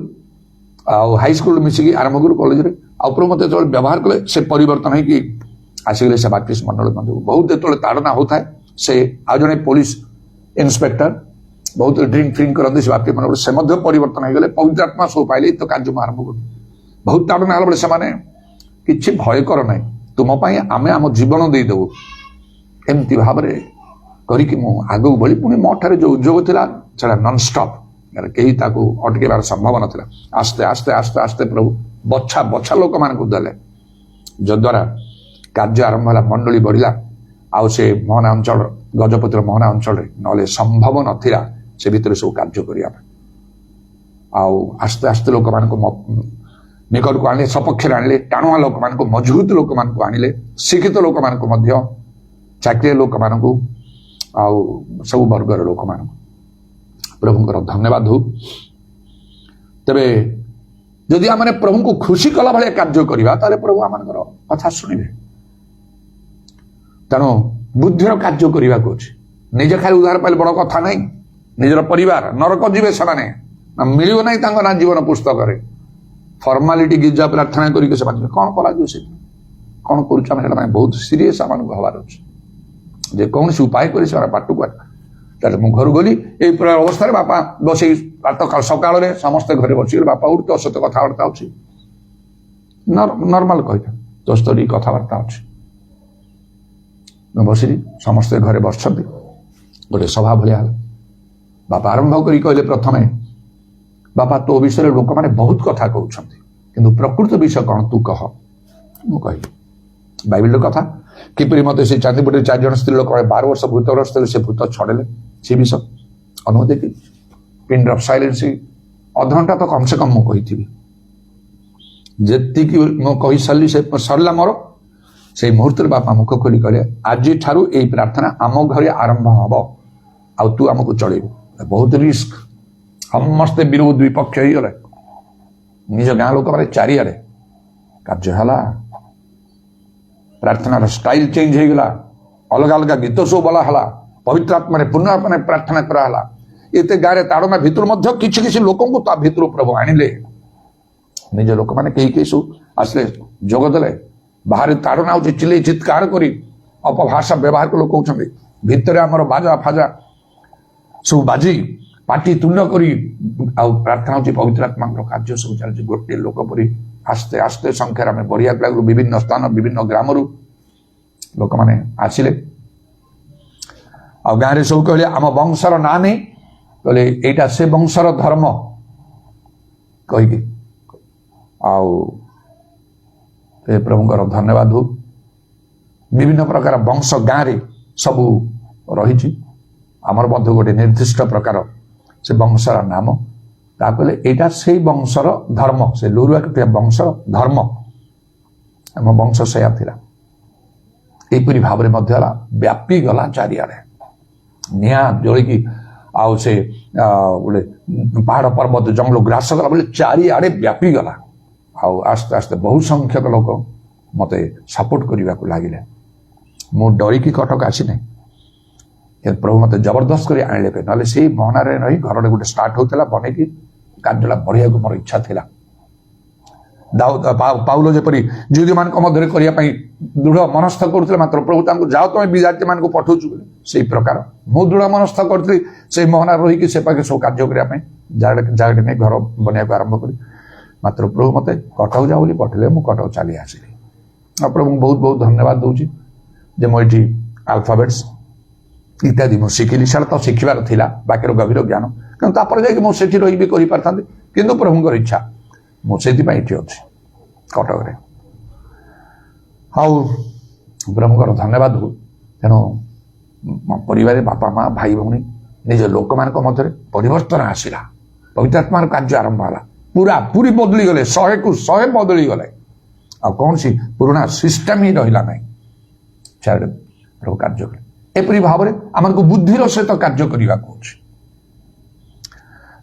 ଆଉ ହାଇସ୍କୁଲ ମିଶିକି ଆରମ୍ଭ କରୁ କଲେଜରେ। ଆଉ ପ୍ରଭୁ ମୋତେ ଯେତେବେଳେ ବ୍ୟବହାର କଲେ, ସେ ପରିବର୍ତ୍ତନ ହେଇକି ଆସିଗଲେ ସେ ବାପ୍ଟିଷ୍ଟ ମଣ୍ଡଳ ମଧ୍ୟକୁ। ବହୁତ ଯେତେବେଳେ ତାଡ଼ନା ହଉଥାଏ, ସେ ଆଉ ଜଣେ ପୋଲିସ ଇନ୍ସପେକ୍ଟର ବହୁତ ଡ୍ରିଙ୍କ ଫ୍ରିଙ୍କ କରନ୍ତି ସେ ବାପ୍ଟିଷ୍ଟ ମଣ୍ଡଳ, ସେ ମଧ୍ୟ ପରିବର୍ତ୍ତନ ହେଇଗଲେ। ପବିତ୍ର ଆତ୍ମା ସବୁ ପାଇଲେ, ତ କାର୍ଯ୍ୟ ମୁଁ ଆରମ୍ଭ କରୁ। ବହୁତ ତାଡ଼ନା ହେଲା ବେଳେ ସେମାନେ କିଛି ଭୟ କର ନାହିଁ, ତୁମ ପାଇଁ ଆମେ ଆମ ଜୀବନ ଦେଇଦେବୁ, ଏମିତି ଭାବରେ କରିକି ମୁଁ ଆଗକୁ ବଢ଼ି, ପୁଣି ମୋ ଠାରେ ଯୋଉ ଉଦ୍యోଗ ଥିଲା ସେଟା ନନଷ୍ଟପ୍, କେହି ତାକୁ ଅଟକେଇବାର ସମ୍ଭବ ନଥିଲା। ଆସ୍ତେ ଆସ୍ତେ ଆସ୍ତେ ଆସ୍ତେ ପ୍ରଭୁ ବଛା ବଛା ଲୋକମାନଙ୍କୁ ଦେଲେ, ଯଦ୍ୱାରା କାର୍ଯ୍ୟ ଆରମ୍ଭ ହେଲା, ମଣ୍ଡଳୀ ବଢିଲା। ଆଉ ସେ ମୋହନା ଅଞ୍ଚଳ, ଗଜପତିର ମୋହନା ଅଞ୍ଚଳରେ ନହେଲେ ସମ୍ଭବ ନଥିଲା ସେ ଭିତରେ ସବୁ କାର୍ଯ୍ୟ କରିବା ପାଇଁ। ଆଉ ଆସ୍ତେ ଆସ୍ତେ ଲୋକମାନଙ୍କୁ ନିକଟକୁ ଆଣିଲେ, ସପକ୍ଷରେ ଆଣିଲେ, ଟାଣୁଆ ଲୋକମାନଙ୍କୁ, ମଜବୁତ ଲୋକମାନଙ୍କୁ ଆଣିଲେ, ଶିକ୍ଷିତ ଲୋକମାନଙ୍କୁ ମଧ୍ୟ, ଚାକିରିଆ ଲୋକମାନଙ୍କୁ, ଆଉ ସବୁ ବର୍ଗର ଲୋକମାନଙ୍କୁ। ପ୍ରଭୁଙ୍କର ଧନ୍ୟବାଦ ହଉ। ତେବେ ଯଦି ଆମେ ପ୍ରଭୁଙ୍କୁ ଖୁସି କଲା ଭଳିଆ କାର୍ଯ୍ୟ କରିବା, ତାହେଲେ ପ୍ରଭୁ ଆମମାନଙ୍କର କଥା ଶୁଣିବେ। ତେଣୁ ବୁଦ୍ଧିର କାର୍ଯ୍ୟ କରିବାକୁ ଅଛି। ନିଜେ ଖାଲି ଉଦ୍ଧାର ପାଇଲେ ବଡ କଥା ନାହିଁ। ନିଜର ପରିବାର ନରକ ଯିବେ ସେମାନେ, ମିଳିବ ନାହିଁ ତାଙ୍କ ନା ଜୀବନ ପୁସ୍ତକରେ। ଫର୍ମାଲିଟି ଗିର୍ଜା ପ୍ରାର୍ଥନା କରିକି ସେମାନେ କଣ କରାଯିବ, ସେ କଣ କରୁଛୁ ଆମେ, ସେଟା ବହୁତ ସିରିୟସ୍ ଆମମାନଙ୍କୁ ହବାର ଅଛି। ଯେକୌଣସି ଉପାୟ କରି ସେମାନେ ବାଟକୁ ଆସିବେ। ତାହେଲେ ମୁଁ ଘରୁ ଗଲି, ଏଇ ପ୍ରକାର ଅବସ୍ଥାରେ ବାପା ବସେଇ ସକାଳରେ ସମସ୍ତେ ଘରେ ବସିଗଲେ, ବାପା ଉଠି ତୋ ସହିତ କଥାବାର୍ତ୍ତା ଅଛି, ନର୍ମାଲ କହିଲେ ତୋ ସହିତ ଟିକେ କଥାବାର୍ତ୍ତା ଅଛି। ମୁଁ ବସିଲି, ସମସ୍ତେ ଘରେ ବସିଛନ୍ତି, ଗୋଟେ ସଭା ଭଳିଆ ହେଲା। ବାପା ଆରମ୍ଭ କରି କହିଲେ, ପ୍ରଥମେ ବାପା ତୋ ବିଷୟରେ ଲୋକମାନେ ବହୁତ କଥା କହୁଛନ୍ତି, କିନ୍ତୁ ପ୍ରକୃତ ବିଷୟ କଣ ତୁ କହ। ମୁଁ କହିଲି ବାଇବେଲର କଥା କିପରି ମତେ ସେ ଚାନ୍ଦିପୁରରେ 4 ଜଣ ସ୍ତ୍ରୀ ଲୋକ 12 ବର୍ଷ ଭୂତଗ୍ରସ୍ତ ଥିଲେ, ସେ ଭୂତ ଛଡ଼େଇଲେ। ସେ ବିଷୟ ଅନୁମତି ପିନ୍ ଅଫ୍ ସାଇଲେନ୍ସ ଅଧଘଣ୍ଟା ତ କମ୍ ସେ କମ୍ ମୁଁ କହିଥିବି। ଯେତିକି ମୁଁ କହିସାରିଲି ସେ ସରିଲା ମୋର। ସେଇ ମୁହୂର୍ତ୍ତରେ ବାପା ମୁଖ ଖୋଲି କହିଲେ, ଆଜିଠାରୁ ଏଇ ପ୍ରାର୍ଥନା ଆମ ଘରେ ଆରମ୍ଭ ହବ, ଆଉ ତୁ ଆମକୁ ଚଳେଇବୁ। ବହୁତ ରିସ୍କ, ସମସ୍ତେ ବିରୋଧ ବିପକ୍ଷ ହେଇଗଲେ। ନିଜ ଗାଁ ଲୋକମାନେ ଚାରିଆଡ଼େ କାର୍ଯ୍ୟ ହେଲା। ପ୍ରାର୍ଥନାର ଷ୍ଟାଇଲ ଚେଞ୍ଜ ହେଇଗଲା, ଅଲଗା ଅଲଗା ଗୀତ ସବୁ ବୋଲା ହେଲା, ପବିତ୍ର ଆତ୍ମାରେ ପୁନଃ ପ୍ରାର୍ଥନା କରାହେଲା। ଏତେ ଗାଁରେ ତାଡ଼ନା ଭିତରୁ ମଧ୍ୟ କିଛି କିଛି ଲୋକଙ୍କୁ ତା ଭିତରୁ ପ୍ରଭୁ ଆଣିଲେ। ନିଜ ଲୋକମାନେ କେହି କେହି ସବୁ ଆସିଲେ, ଯୋଗ ଦେଲେ। ବାହାରେ ତାଡ଼ନା ହଉଛି, ଚିଲେଇ ଚିତ୍କାର କରି ଅପଭାଷା ବ୍ୟବହାର କରି ଲୋକ କହୁଛନ୍ତି। ଭିତରେ ଆମର ବାଜା ଫାଜା ସବୁ ବାଜି ପାଟି ତୁଣ୍ଡ କରି ଆଉ ପ୍ରାର୍ଥନା ହଉଛି, ପବିତ୍ର ଆତ୍ମାଙ୍କର କାର୍ଯ୍ୟ ସବୁ ଚାଲିଛି। ଗୋଟିଏ ଲୋକ ପରି ଆସ୍ତେ ଆସ୍ତେ ସଂଖ୍ୟାରେ ଆମେ ବଢିବାକୁ ଲାଗିଲୁ। ବିଭିନ୍ନ ସ୍ଥାନ ବିଭିନ୍ନ ଗ୍ରାମରୁ ଲୋକମାନେ ଆସିଲେ। ଆଉ ଗାଁରେ ସବୁ କହିଲେ, ଆମ ବଂଶର ନାଁ ନେଇ କହିଲେ ଏଇଟା ସେ ବଂଶର ଧର୍ମ କହିକି। ଆଉ ଏ ପ୍ରଭୁଙ୍କର ଧନ୍ୟବାଦ ହଉ। ବିଭିନ୍ନ ପ୍ରକାର ବଂଶ ଗାଁରେ ସବୁ ରହିଛି, ଆମର ମଧ୍ୟ ଗୋଟେ ନିର୍ଦ୍ଦିଷ୍ଟ ପ୍ରକାର ସେ ବଂଶର ନାମ। ତା କହିଲେ ଏଇଟା ସେଇ ବଂଶର ଧର୍ମ, ସେ ଲୁରୁଆ ବଂଶର ଧର୍ମ। ଆମ ବଂଶ ସେୟା ଥିଲା। ଏହିପରି ଭାବରେ ମଧ୍ୟ ହେଲା, ବ୍ୟାପି ଗଲା ଚାରିଆଡ଼େ। ନିଆଁ ଜଳିକି ଆଉ ସେ ଗୋଟେ ପାହାଡ଼ ପର୍ବତ ଜଙ୍ଗଲ ଗ୍ରାସ କଲା ବୋଲି ଚାରିଆଡ଼େ ବ୍ୟାପି ଗଲା। ଆଉ ଆସ୍ତେ ଆସ୍ତେ ବହୁ ସଂଖ୍ୟକ ଲୋକ ମତେ ସପୋର୍ଟ କରିବାକୁ ଲାଗିଲେ। ମୁଁ ଡରିକି କଟକ ଆସିନାହିଁ, ପ୍ରଭୁ ମତେ ଜବରଦସ୍ତ କରି ଆଣିଲେ। ନହେଲେ ସେଇ ମୋହନାରେ ରହି ଘରଟେ ଗୋଟେ ଷ୍ଟାର୍ଟ ହଉଥିଲା, ବନେଇକି କାର୍ଯ୍ୟଟା ବଢ଼ିବାକୁ ମୋର ଇଚ୍ଛା ଥିଲା। ପାଉଲ ଯେପରି ଯୁଦୀମାନଙ୍କ ମଧ୍ୟରେ କରିବା ପାଇଁ ଦୃଢ଼ ମନସ୍ଥ କରୁଥିଲେ, ମାତ୍ର ପ୍ରଭୁ ତାଙ୍କୁ ଯାଅ ତମେ ବିଜାତି ମାନଙ୍କୁ ପଠଉଛୁ ବୋଲି, ସେଇ ପ୍ରକାର ମୁଁ ଦୃଢ଼ ମନସ୍ଥ କରିଥିଲି ସେଇ ମୋହନାରେ ରହିକି ସେ ପାଖେ ସବୁ କାର୍ଯ୍ୟ କରିବା ପାଇଁ। ଜାଗାଟେ ନେଇ ଘର ବନେଇବାକୁ ଆରମ୍ଭ କରି, ମାତ୍ର ପ୍ରଭୁ ମତେ କଟକ ଯାଅ ବୋଲି ପଠେଇଲେ। ମୁଁ କଟକ ଚାଲି ଆସିଲି। ଆଉ ପ୍ରଭୁଙ୍କୁ ବହୁତ ବହୁତ ଧନ୍ୟବାଦ ଦଉଛି ଯେ ମୁଁ ଏଠି ଆଲଫାବେଟ୍ସ ଇତ୍ୟାଦି ମୁଁ ଶିଖିଲି। ସେଟା ତ ଶିଖିବାର ଥିଲା, ବାକିର ଗଭୀର ଜ୍ଞାନ, କିନ୍ତୁ ତାପରେ ଯାଇକି ମୁଁ ସେଠି ରହିବି କରିପାରିଥାନ୍ତି, କିନ୍ତୁ ପ୍ରଭୁଙ୍କର ଇଚ୍ଛା ମୁଁ ସେଥିପାଇଁ ଏଠି ଅଛି କଟକରେ। ଆଉ ପ୍ରଭୁଙ୍କର ଧନ୍ୟବାଦ ହଉ। ତେଣୁ ପରିବାରରେ ବାପା ମା ଭାଇ ଭଉଣୀ ନିଜ ଲୋକମାନଙ୍କ ମଧ୍ୟରେ ପରିବର୍ତ୍ତନ ଆସିଲା। ପବିତ୍ର ଆତ୍ମାର କାର୍ଯ୍ୟ ଆରମ୍ଭ ହେଲା। ପୁରୀ ବଦଳି ଗଲେ, 100କୁ 100 ବଦଳି ଗଲେ। ଆଉ କୌଣସି ପୁରୁଣା ସିଷ୍ଟମ ହିଁ ରହିଲା ନାହିଁ। ଚାରିଆଡ଼େ ପ୍ରଭୁ କାର୍ଯ୍ୟ କଲେ। ଏପରି ଭାବରେ ଆମକୁ ବୁଦ୍ଧିର ସହିତ କାର୍ଯ୍ୟ କରିବାକୁ ଅଛି।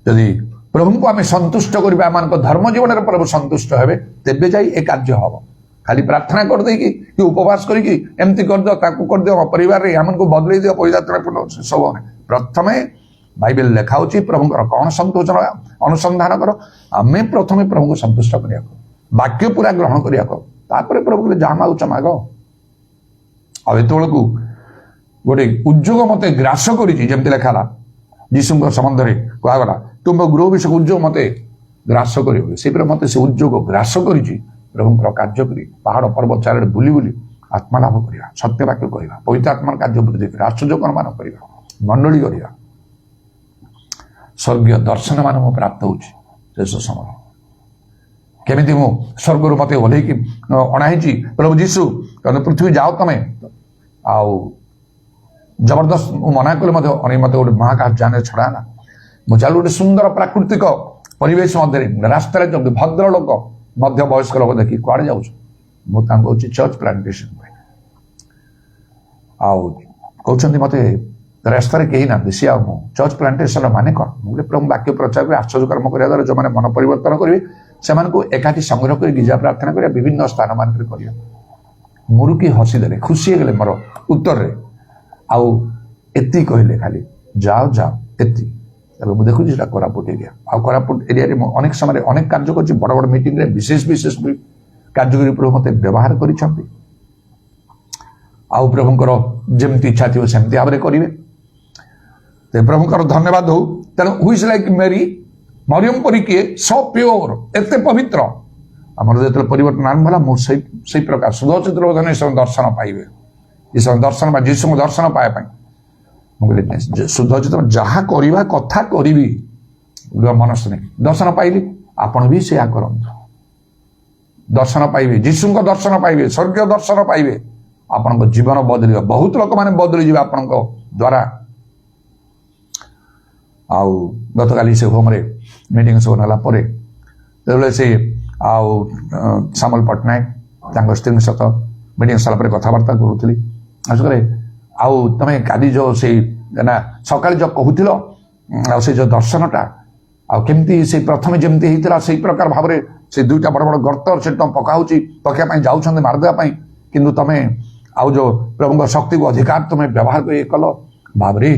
ଯଦି ପ୍ରଭୁଙ୍କୁ ଆମେ ସନ୍ତୁଷ୍ଟ କରିବା, ଆମମାନଙ୍କ ଧର୍ମ ଜୀବନରେ ପ୍ରଭୁ ସନ୍ତୁଷ୍ଟ ହେବେ, ତେବେ ଯାଇ ଏ କାର୍ଯ୍ୟ ହବ। ଖାଲି ପ୍ରାର୍ଥନା କରିଦେଇକି କି ଉପବାସ କରିକି ଏମିତି କରିଦିଅ, ତାକୁ କରିଦିଅ, ପରିବାରରେ ଆମକୁ ବଦଳେଇ ଦିଅ, ପଇସା ସବୁ ନାହିଁ। ପ୍ରଥମେ ବାଇବେଲ ଲେଖା ହଉଛି, ପ୍ରଭୁଙ୍କର କଣ ସନ୍ତୋଷ ଅନୁସନ୍ଧାନ କର। ଆମେ ପ୍ରଥମେ ପ୍ରଭୁଙ୍କୁ ସନ୍ତୁଷ୍ଟ କରିବାକୁ, ବାକ୍ୟ ପୁରା ଗ୍ରହଣ କରିବାକୁ, ତାପରେ ପ୍ରଭୁ କହିଲେ ଯାହା ମାଗୁଛ ମାଗ। ଆଉ ଏତେବେଳକୁ ଗୋଟେ ଉଦ୍ଯୋଗ ମତେ ଗ୍ରାସ କରିଛି, ଯେମିତି ଲେଖା ହେଲା ଯୀଶୁଙ୍କ ସମ୍ବନ୍ଧରେ କୁହାଗଲା, ତୁମ ଗୃହ ବିଷୟ ଉଦ୍ଯୋଗ ମତେ ଗ୍ରାସ କରିବ। ସେପରି ମତେ ସେ ଉଦ୍ଯୋଗ ଗ୍ରାସ କରିଛି। ପ୍ରଭୁଙ୍କର କାର୍ଯ୍ୟ କରି ପାହାଡ଼ ପର୍ବତ ଚାରିଆଡ଼େ ବୁଲି ବୁଲି ଆତ୍ମା ଲାଭ କରିବା, ସତ୍ୟ ବାକ୍ୟ କରିବା, ପବିତ୍ର ଆତ୍ମାର କାର୍ଯ୍ୟ ବୃଦ୍ଧି କରିବା, ଆଶ୍ଚର୍ଯ୍ୟକର୍ମ କରିବା, ମଣ୍ଡଳୀ କରିବା, ସ୍ୱର୍ଗୀୟ ଦର୍ଶନ ମାନ ମୁଁ ପ୍ରାପ୍ତ ହଉଛି। ଶେଷ ସମୟ କେମିତି ମୁଁ ସ୍ୱର୍ଗରୁ ମତେ ଓହ୍ଲେଇକି ଅଣାହେଇଛି ପ୍ରଭୁ ଯୀଶୁ ପୃଥିବୀ ଯାଅ ତମେ। ଆଉ ଜବରଦସ୍ତ ମୁଁ ମନା କଲେ ମଧ୍ୟ ମତେ ଗୋଟେ ମହାକାଶ ଯାନରେ ଛଡ଼ା ହେଲା। ମୁଁ ଚାଲୁ ଗୋଟେ ସୁନ୍ଦର ପ୍ରାକୃତିକ ପରିବେଶ ମଧ୍ୟରେ, ରାସ୍ତାରେ ଯାଉଛି, ଭଦ୍ର ଲୋକ ମଧ୍ୟ ବୟସ୍କ ଲୋକ ଦେଖି କୁଆଡ଼େ ଯାଉଛୁ? ମୁଁ ତାଙ୍କୁ କହୁଛି ଚର୍ଚ୍ଚ ପ୍ଲାଣ୍ଟେସନ ପାଇଁ। ଆଉ କହୁଛନ୍ତି ମତେ ରାସ୍ତାରେ କେହି ନାହାନ୍ତି, ସିଏ ଆଉ ମୁଁ ଚର୍ଚ୍ଚ ପ୍ଲାଣ୍ଟେସନ ମାନେ କଣ? ମୁଁ କହିଲି ପ୍ରଭୁ ବାକ୍ୟ ପ୍ରଚାର କରି ଆଶ୍ଚର୍ଯ୍ୟ କର୍ମ କରିବା ଦ୍ୱାରା ଯେଉଁମାନେ ମନ ପରିବର୍ତ୍ତନ କରିବେ, ସେମାନଙ୍କୁ ଏକାଠି ସଂଗ୍ରହ କରି ଗିର୍ଜା ପ୍ରାର୍ଥନା କରିବା, ବିଭିନ୍ନ ସ୍ଥାନ ମାନଙ୍କରେ କରିବା। ମୁରୁକି ହସିଦେଲେ, ଖୁସି ହେଇଗଲେ ମୋର ଉତ୍ତରରେ। ଆଉ ଏତିକି କହିଲେ, ଖାଲି ଯାଅ ଯାଅ ଏତିକି। ଏବେ ମୁଁ ଦେଖୁଛି ସେଟା କୋରାପୁଟ ଏରିଆ। ଆଉ କୋରାପୁଟ ଏରିଆରେ ମୁଁ ଅନେକ ସମୟରେ ଅନେକ କାର୍ଯ୍ୟ କରିଛି, ବଡ଼ ବଡ଼ ମିଟିଂରେ ବିଶେଷ କାର୍ଯ୍ୟକାରୀ ପ୍ରଭୁ ମତେ ବ୍ୟବହାର କରିଛନ୍ତି। ଆଉ ପ୍ରଭୁଙ୍କର ଯେମିତି ଇଚ୍ଛା ଥିବ ସେମିତି ଭାବରେ କରିବେ। ପ୍ରଭୁଙ୍କର ଧନ୍ୟବାଦ ହଉ। ତେଣୁ ହୁଇଜ୍ ଲାଇକ୍ ମେରି, ମରିୟମ ପରି କିଏ, ସୋ ପିଓର, ଏତେ ପବିତ୍ର। ଆମର ଯେତେବେଳେ ପରିବର୍ତ୍ତନ ଆରମ୍ଭ ହେଲା, ମୁଁ ସେଇ ପ୍ରକାର ସୁଧଚିତ୍ର ଏସବୁ ଦର୍ଶନ ପାଇବେ, ଏସବୁ ଦର୍ଶନ ବା ଯୀଶୁଙ୍କୁ ଦର୍ଶନ ପାଇବା ପାଇଁ ମୁଁ କହିଲି ସୁଧଚିତ୍ର ଯାହା କରିବା କଥା କରିବି, ମନସ୍ଥ ନେଇ ଦର୍ଶନ ପାଇଲି। ଆପଣ ବି ସେୟା କରନ୍ତୁ। दर्शन पाइबे जीशुଙ୍କ दर्शन पाइबे स्वर्गीय दर्शन पाइबे आपणको जीवन बदल बहुत लोक माने बदली जीवे आपणको द्वारा आउ गतकाली से होम रे मीटिंग सब नाला परे तेबले से आउ सामल पटनायक तांको स्त्री सहित मीटिंग साला परे कथबार्ता करूथली आसकरे आउ तमे कादी जो से ना सकाळ जो कहूथिलो आ से जो दर्शनटा आ केमती से प्रथमे जेमती हितला से प्रकार भाबरे से दुईटा बड़ बड़ गर्त से तुम पकाउची पकिया पई जाउछन मारदेवा पई किंतु तमे आउ जो प्रभुଙ୍କ शक्ति को अधिकार तुम व्यवहार कर कल भावरे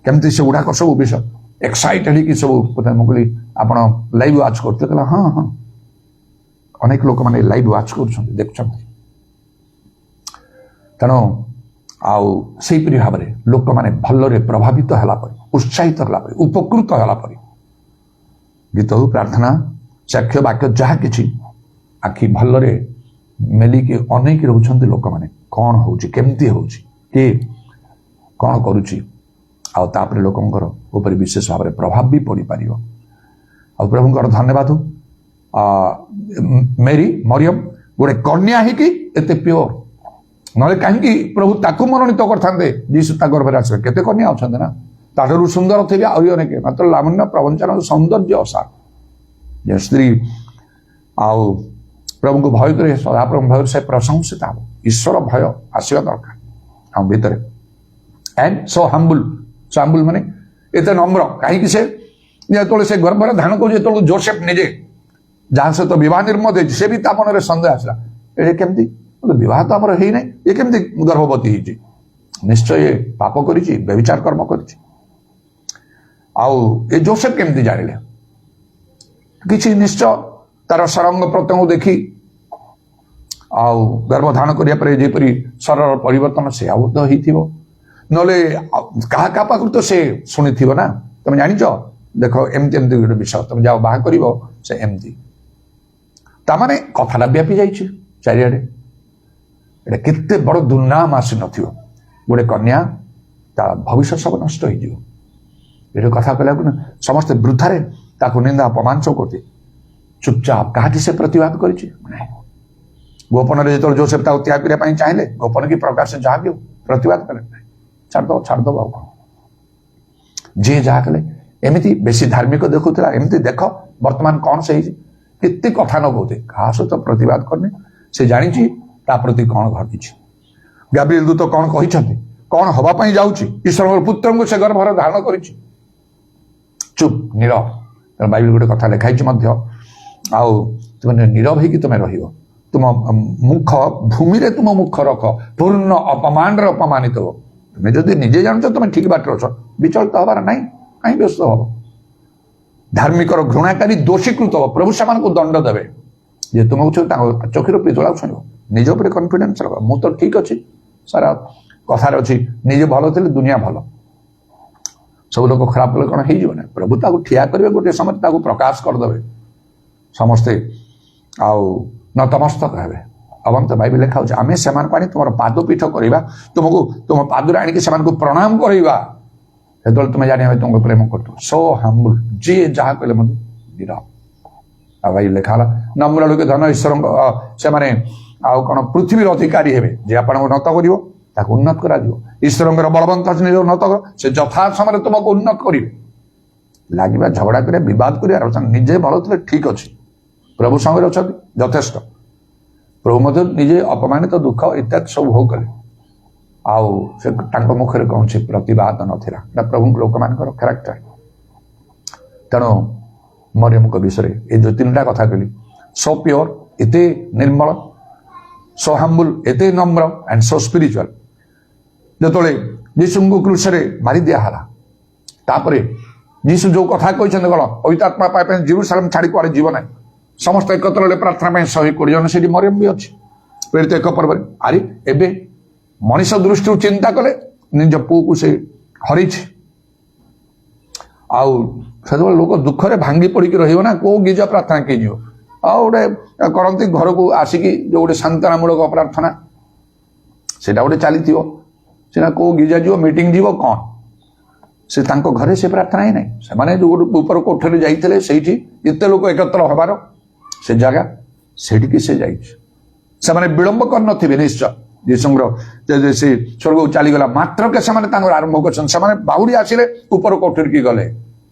केमती से गुड़ाक सब विषय एक्साइटेड कि सब मुझे आप लाइव वाच करते हाँ हाँ अनेक लोक मैंने लाइव वाच कर देख तेणु आईपरी भाव में लोक मैंने भल प्रभावित है उत्साहित है उपकृत है गीत हो प्रार्थना साक्ष्य वाक्य जहाँ कि आखि भल मेलिकी अनेक रोचंती लोक मैंने कौन होमती हो कौन करुच्ची आउे लोकंर ऊपर विशेष भाव में प्रभाव भी पड़ पार आ प्रभुंर धन्यवाद मेरी मरियम गोटे कन्या ही एते प्योर ना कहीं प्रभु ताकू मनोनीत करते जीशु गर्भ में आसवे केते कन्या अच्छा ना ताठू सुंदर थे अनेक मात्र लावण्य प्रवंचन सौंदर्य असार स्त्री आउ प्रभु को भय करे सदा प्रभु भय से प्रशंसित हम ईश्वर भय आसवा दरकार हम भितर एंड सो हम्बुल माने एत नम्र कहीं से से गर्भ धारण कर जोसेफ निजे जहाँ सहित विवाह निर्मत से भी मन सन्देह आसला ये केमती विवाह तो आमर है ये केमती गर्भवती होती निश्चय ये पाप कर व्यभिचार कर्म कर जोसेफ केमती जानिले किसी निश्चय तार सरंग प्रत्यंग देखी आउ गर्भ धारण करपरी शरीर परिवर्तन से आबद्ध हो ना क्या पाखु तो से शुणी थी ना तुम जान देख एमती एमती गोटे विषय तुम जाओ बाहा कर से एमती ताने कथाटा व्यापी जाइए चारिआडे एटा केते बड़ दुर्नाम आसी न गोटे कन्या ता भविष्य सब नष्ट हो कथा कहला समस्त वृद्धारे ताको निंदा अपमान सब करते चुपचाप कहाटी से प्रतिवाद कर गोपन जो जोसेफ त्याग करने चाहिए गोपन की प्रकाश से जहाँ भी प्रतिवाद करें छाड़द आ जी जहाँ कले एमती बेसी धार्मिक देखुला एमती देख वर्तमान कौन से केते कथा न कहते क्या सहित प्रतिवाद करने से जानी प्रति कौन घटी गैब्रिएल दूत कौन कहते कौन हवापाई जाऊँगी ईश्वर पुत्र को से गर्भ धारण कर चुप नीरव बाइबल गोटे कथा लिखाई तुम नीरव हो तुम रही तुम मुख भूमि रे तुम मुख रख पूर्ण अपमान अपमानित हो तुम्हें जदि निजे जान तुम ठीक बाट अच्छ विचलित हबार ना कहीं व्यस्त हम धार्मिक घृणाकारी दोषीकृत हो प्रभु से दंड देवे जे तुम चोखीर पितला शुण निज उपर कन्फिडेन्स रख मु तो ठीक अच्छी सारा कथार अच्छी निजे भल थे दुनिया भल सब लोग खराब कले कौन हो प्रभु ताकू ठिया करेंगे गोटे समय प्रकाश करदे समस्ते नतमस्तक हे अवंत बाइबल लिखा आम से तुम पादपीठ करवा तुमको तुम पादरे आणिक से प्रणाम करवा जो तुम जान तुमको प्रेम कर सो हम्बुल जी जहाँ कहले मत नीरव बाइबल लिखा नम्र लोक धन ईश्वर से कौन पृथ्वी अधिकारी हे जे आप नत कर उन्नत करा ईश्वर बलवंत निज उन्नत कर से यथा समय तुमको उन्नत करेंगे लगे झगड़ा कर बद कर निजे भल थे ठीक अच्छे प्रभु संगे अच्छा यथेष्ट प्रभु मध्य निजे अपमानित दुख इत्यादि सब भोग कले आउ मुखर कौन से प्रतिवाद नाला प्रभु लोक मान क्यारेक्टर तेणु मरियम विषय ये जो तीन कथा कहली सो प्योर एते निर्मल सो हम्बुल एते नम्र एंड सो स्पिरिचुअल जो जीशु को क्रूस मारी दिहला तापरे जीशु जो कथा कहते कौन पवित्र आत्मा पाइप जेरूसालेम छाड़ी कुआड़े जीव ना समस्त एकत्र प्रार्थना 120 जन से मरियम भी अच्छी प्रेरित एक पर्व अरे एबे मनीष दृष्टि चिंता कले निज पु को से हर लोक दुखरे भांगी पड़ी रहा कौ गिज प्रार्थना किए जीव गोटे करती घर को आसिकी जो गोटे सांत्वनामूलक प्रार्थना से गोटे चली सीना कौ गिजा जीव मीटिंग जीव कौन से घरे से प्रार्थना ही नहीं से जो ऊपर कोठरी जाते एत लोक एकत्र हबार से जगह ସେଠିକି ସେ ଯାଇଛି। ସେମାନେ ବିଳମ୍ବ କରିନଥିବେ ନିଶ୍ଚୟ। ଯୀଶୁଙ୍କର ସେ ସ୍ୱର୍ଗକୁ ଚାଲିଗଲା ମାତ୍ରକେ ସେମାନେ ତାଙ୍କର ଆରମ୍ଭ କରିଛନ୍ତି। ସେମାନେ ବାହୁଡ଼ି ଆସିଲେ ଉପର କୋଠରୀକି ଗଲେ।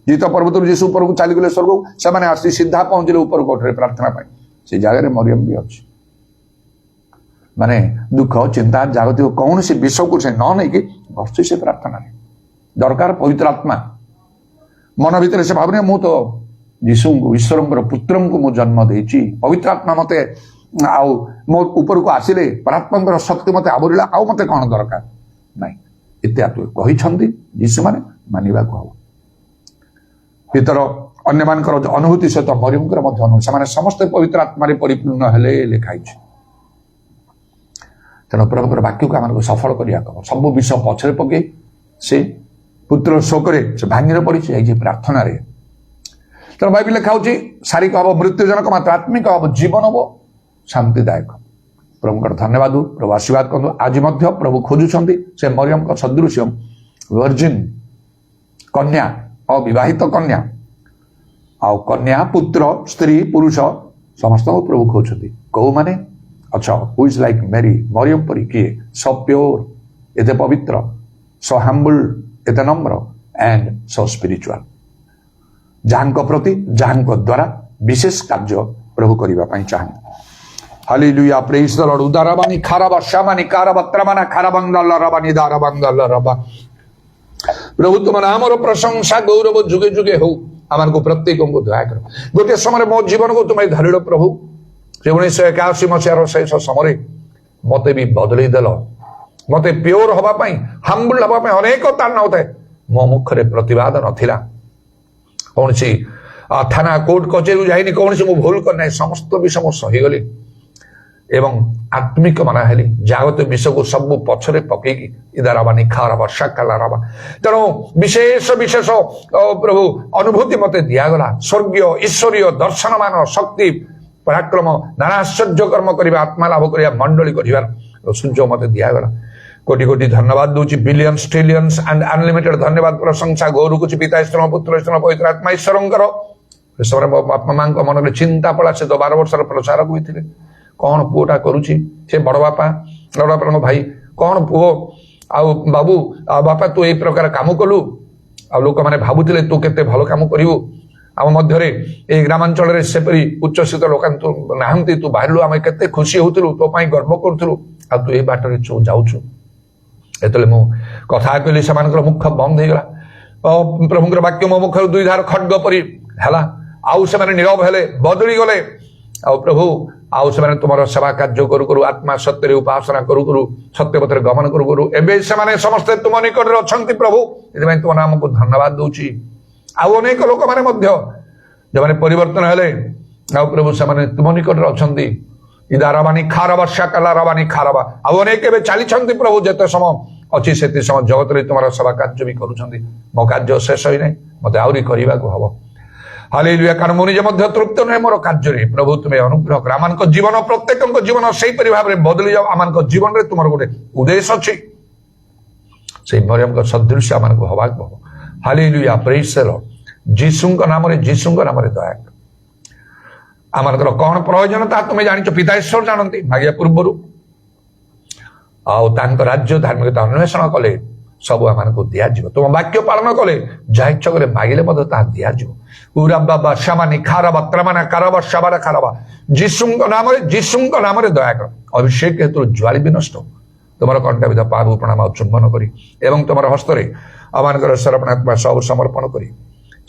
ଜିତ ପର୍ବତରୁ ଯୀଶୁ ଉପରକୁ ଚାଲିଗଲେ ସ୍ୱର୍ଗକୁ, ସେମାନେ ଆସି ସିଧା ପହଞ୍ଚିଲେ ଉପର କୋଠରୀରେ ପ୍ରାର୍ଥନା ପାଇଁ। ସେ ଜାଗାରେ ମରିୟମ ବି ଅଛି। ମାନେ ଦୁଃଖ ଚିନ୍ତା ଜାଗତିକ କୌଣସି ବିଷୟକୁ ସେ ନ ନେଇକି ବସୁଛି ସେ ପ୍ରାର୍ଥନାରେ। ଦରକାର ପବିତ୍ର ଆତ୍ମା। ମନ ଭିତରେ ସେ ଭାବୁନି ମୁଁ ତ ଯୀଶୁଙ୍କୁ ଈଶ୍ୱରଙ୍କର ପୁତ୍ରଙ୍କୁ ମୁଁ ଜନ୍ମ ଦେଇଛି, ପବିତ୍ର ଆତ୍ମା ମତେ ଆଉ ମୋ ଉପରକୁ ଆସିଲେ ପରାତ୍ମାଙ୍କର ଶକ୍ତି ମତେ ଆବରିଲା, ଆଉ ମତେ କଣ ଦରକାର ନାଇଁ। ଏତେ କହିଛନ୍ତି ଯୀଶୁ ମାନେ ମାନିବାକୁ ହବ। ଭିତର ଅନ୍ୟମାନଙ୍କର ଅନୁଭୂତି ସହିତ ମରିୟମଙ୍କର ମଧ୍ୟ ଅନୁଭୂତି, ସେମାନେ ସମସ୍ତେ ପବିତ୍ର ଆତ୍ମାରେ ପରିପୂର୍ଣ୍ଣ ହେଲେ ଲେଖାଇଛି। ତେଣୁ ପ୍ରଭୁଙ୍କର ବାକ୍ୟକୁ ଆମକୁ ସଫଳ କରିବାକୁ ହବ। ସବୁ ବିଷୟ ପଛରେ ପକେଇ ସେ ପୁତ୍ର ଶୋକରେ ସେ ଭାଙ୍ଗିରେ ପଡ଼ିଛି ଯାଇଛି ପ୍ରାର୍ଥନାରେ। ତେଣୁ ବାଇବେଲ ଲେଖା ହଉଛି ଶାରୀରିକ ହବ ମୃତ୍ୟୁଜନକ, ମାତ୍ର ଆତ୍ମିକ ହବ ଜୀବନ ହବ ଶାନ୍ତିଦାୟକ। ପ୍ରଭୁଙ୍କର ଧନ୍ୟବାଦ, ପ୍ରଭୁ ଆଶୀର୍ବାଦ କରନ୍ତୁ। ଆଜି ମଧ୍ୟ ପ୍ରଭୁ ଖୋଜୁଛନ୍ତି ସେ ମରିୟମଙ୍କ ସଦୃଶ୍ୟ ଭର୍ଜିନ୍ କନ୍ୟା, ଅବିବାହିତ କନ୍ୟା, ଆଉ କନ୍ୟା, ପୁତ୍ର, ସ୍ତ୍ରୀ, ପୁରୁଷ ସମସ୍ତଙ୍କୁ ପ୍ରଭୁ ଖୋଜୁଛନ୍ତି। କୋଉମାନେ ଅଛ? ହୁ ଇଜ୍ ଲାଇକ୍ ମେରି, ମରିୟମ ପରି କିଏ? ସୋ ପ୍ୟୋର, ଏତେ ପବିତ୍ର, ସୋ ହମ୍ବଲ, ଏତେ ନମ୍ର, ଆଣ୍ଡ ସୋ ସ୍ପିରିଚୁଆଲ। ଯାହାଙ୍କ ପ୍ରତି ଯାହାଙ୍କ ଦ୍ୱାରା ବିଶେଷ କାର୍ଯ୍ୟ ପ୍ରଭୁ କରିବା ପାଇଁ ଚାହାନ୍ତି। ହାଲେଲୁୟା, ପ୍ରେଜ ଦ ଲର୍ଡ। ଉଦାରବାନି ଖାରାବା ଶାମାନି କାରାବାତ୍ରାମାନା ଖାରାବାଙ୍ଗଲ ରବାନି ଦାରାବାଙ୍ଗଲ ରବା। ପ୍ରଭୁ ତୁମ ନାମର ପ୍ରଶଂସା ଗୌରବ ଯୁଗେ ଯୁଗେ ହଉ। ଆମମାନଙ୍କୁ ପ୍ରତ୍ୟେକଙ୍କୁ ଦୟା କର। ଗୋଟିଏ ସମୟରେ ମୋ ଜୀବନକୁ ତୁମେ ଧରିଲ ପ୍ରଭୁ। 1981 ମସିହାର ଶେଷ ସମୟରେ ମତେ ବି ବଦଳେଇ ଦେଲ। ମତେ ପିଓର ହବା ପାଇଁ, ହମ୍ବଲ ହବା ପାଇଁ ଅନେକ ତାରଣ ହଉଥାଏ। ମୋ ମୁଖରେ ପ୍ରତିବାଦ ନଥିଲା। କୌଣସି ଥାନା କୋର୍ଟ କଚେରୀକୁ ଯାଇନି, କୌଣସି ମୁଁ ଭୁଲ କରିନାହିଁ। ସମସ୍ତ ବିଷୟ ମୁଁ ସହିଗଲି ଏବଂ ଆତ୍ମିକ ମନା ହେଲି। ଜାଗତ ବିଷୟକୁ ସବୁ ପଛରେ ପକେଇକି ଇଦାରାବାନି ଖାରାବା ଶାକାଲାରାବା। ତେଣୁ ବିଶେଷ ବିଶେଷ ପ୍ରଭୁ ଅନୁଭୂତି ମତେ ଦିଆଗଲା। ସ୍ୱର୍ଗୀୟ ଈଶ୍ୱରୀୟ ଦର୍ଶନମାନ ଶକ୍ତି ପରାକ୍ରମ, ନାନା ଆଶ୍ଚର୍ଯ୍ୟ କର୍ମ କରିବା, ଆତ୍ମା ଲାଭ କରିବା, ମଣ୍ଡଳୀ କରିବାର ସୁଯୋଗ ମତେ ଦିଆଗଲା। କୋଟି କୋଟି ଧନ୍ୟବାଦ ଦଉଛି। ବିଲିୟନ୍ସ ଟ୍ରିଲିୟନ୍ସ ଆଣ୍ଡ ଅନଲିମିଟେଡ ଧନ୍ୟବାଦ ପ୍ରଶଂସା ଗୌରକୁଛି ପିତା ଈଶ୍ୱର, ପୁତ୍ର ଈଶ୍ୱର, ପବିତ୍ର ଆତ୍ମା ଈଶ୍ୱରଙ୍କର। ସେମାନେ ମୋ ବାପା ମାଙ୍କ ମନରେ ଚିନ୍ତା ପଳା। ସେ ତ 12 ବର୍ଷର ପ୍ରଚାରକ ହୋଇଥିଲେ। କଣ ପୁଅଟା କରୁଛି? ସେ ବଡ ବାପାଙ୍କ ଭାଇ, କଣ ପୁଅ ଆଉ ବାବୁ ଆଉ ବାପା ତୁ ଏଇ ପ୍ରକାର କାମ କଲୁ? ଆଉ ଲୋକମାନେ ଭାବୁଥିଲେ ତୁ କେତେ ଭଲ କାମ କରିବୁ। ଆମ ମଧ୍ୟରେ ଏଇ ଗ୍ରାମାଞ୍ଚଳରେ ସେପରି ଉଚ୍ଚଶିତ ଲୋକ ନାହାନ୍ତି। ତୁ ବାହାରିଲୁ, ଆମେ କେତେ ଖୁସି ହଉଥିଲୁ, ତୋ ପାଇଁ ଗର୍ବ କରୁଥିଲୁ। ଆଉ ତୁ ଏଇ ବାଟରେ ଯାଉଛୁ। ଯେତେବେଳେ ମୁଁ କଥା କହିଲି ସେମାନଙ୍କର ମୁଖ ବନ୍ଦ ହେଇଗଲା। ପ୍ରଭୁଙ୍କର ବାକ୍ୟ ମୋ ମୁଖରୁ 2 ଧାର ଖଡ୍ଗ ପରି ହେଲା। ଆଉ ସେମାନେ ନୀରବ ହେଲେ, ବଦଳି ଗଲେ। ଆଉ ପ୍ରଭୁ ଆଉ ସେମାନେ ତୁମର ସେବା କାର୍ଯ୍ୟ କରୁ କରୁ, ଆତ୍ମା ସତ୍ୟରେ ଉପାସନା କରୁ କରୁ, ସତ୍ୟ ପଥରେ ଗମନ କରୁ କରୁ ଏବେ ସେମାନେ ସମସ୍ତେ ତୁମ ନିକଟରେ ଅଛନ୍ତି ପ୍ରଭୁ। ସେଥିପାଇଁ ତୁମ ନାମକୁ ଧନ୍ୟବାଦ ଦଉଛି। ଆଉ ଅନେକ ଲୋକମାନେ ମଧ୍ୟ ଯେଉଁମାନେ ପରିବର୍ତ୍ତନ ହେଲେ, ଆଉ ପ୍ରଭୁ ସେମାନେ ତୁମ ନିକଟରେ ଅଛନ୍ତି। ଇଦାରାବାନି ଖାରାବା ଶାକାଲାରାବାନି ଖାରାବା। ଆଉ ଅନେକ ଏବେ ଚାଲିଛନ୍ତି ପ୍ରଭୁ। ଯେତେ ସମୟ ଅଛି ସେତେ ସମୟ ଜଗତରେ ତୁମର ସେବା କାର୍ଯ୍ୟ ବି କରୁଛନ୍ତି। ମୋ କାର୍ଯ୍ୟ ଶେଷ ହୋଇନାହିଁ, ମତେ ଆହୁରି କରିବାକୁ ହବ। ହାଲେଲୁୟା। କାରଣ ମୁଁ ନିଜେ ମଧ୍ୟ ତୃପ୍ତ ନୁହେଁ ମୋର କାର୍ଯ୍ୟରେ। ପ୍ରଭୁ ତୁମେ ଅନୁଗ୍ରହ କର। ଆମମାନଙ୍କ ଜୀବନ, ପ୍ରତ୍ୟେକଙ୍କ ଜୀବନ ସେହିପରି ଭାବରେ ବଦଳି ଯାଉ। ଆମମାନଙ୍କ ଜୀବନରେ ତୁମର ଗୋଟେ ଉଦ୍ଦେଶ୍ୟ ଅଛି। ସେଇ ମରିୟମଙ୍କ ସଦୃଶ୍ୟ ଆମମାନଙ୍କୁ ହବାକୁ ହବ। ହାଲେଲୁୟା, ପ୍ରେଜ ଦ ଲର୍ଡ। ଯୀଶୁଙ୍କ ନାମରେ ଦୟା କର। ଆମମାନଙ୍କର କଣ ପ୍ରয়োଜନ ତାହା ତୁମେ ଜାଣିଛ, ପିତା ଈଶ୍ୱର ଜାଣନ୍ତି। ମାଗିବା ପୂର୍ବରୁ ଆଉ ତାଙ୍କ ରାଜ୍ୟ ଧାର୍ମିକତା ଅନ୍ୱେଷଣ କଲେ ସବୁ ଆମମାନଙ୍କୁ ଦିଆଯିବ। ତୁମ ବାକ୍ୟ ପାଳନ କଲେ, ଯାହା ଇଚ୍ଛା କଲେ ମାଗିଲେ ମଧ୍ୟ ତାହା ଦିଆଯିବ। ଉରାବା ଶାମାନି ଖାରାବା ତ୍ରାମାନା କାରାବା ଶାବାରା ଖାରାବା। ଯୀଶୁଙ୍କ ନାମରେ ଦୟା କର। ଅଭିଷେକ ହେତୁ ଜ୍ୱାଳି ବିନଷ୍ଟ। ତୁମର କଣ୍ଟାବିଧ ପାପ ପ୍ରଣାମ ଚୁମ୍ବନ କରି ଏବଂ ତୁମର ହସ୍ତରେ ଆମମାନଙ୍କର ସରପଣାତ୍ମା ସବୁ ସମର୍ପଣ କରି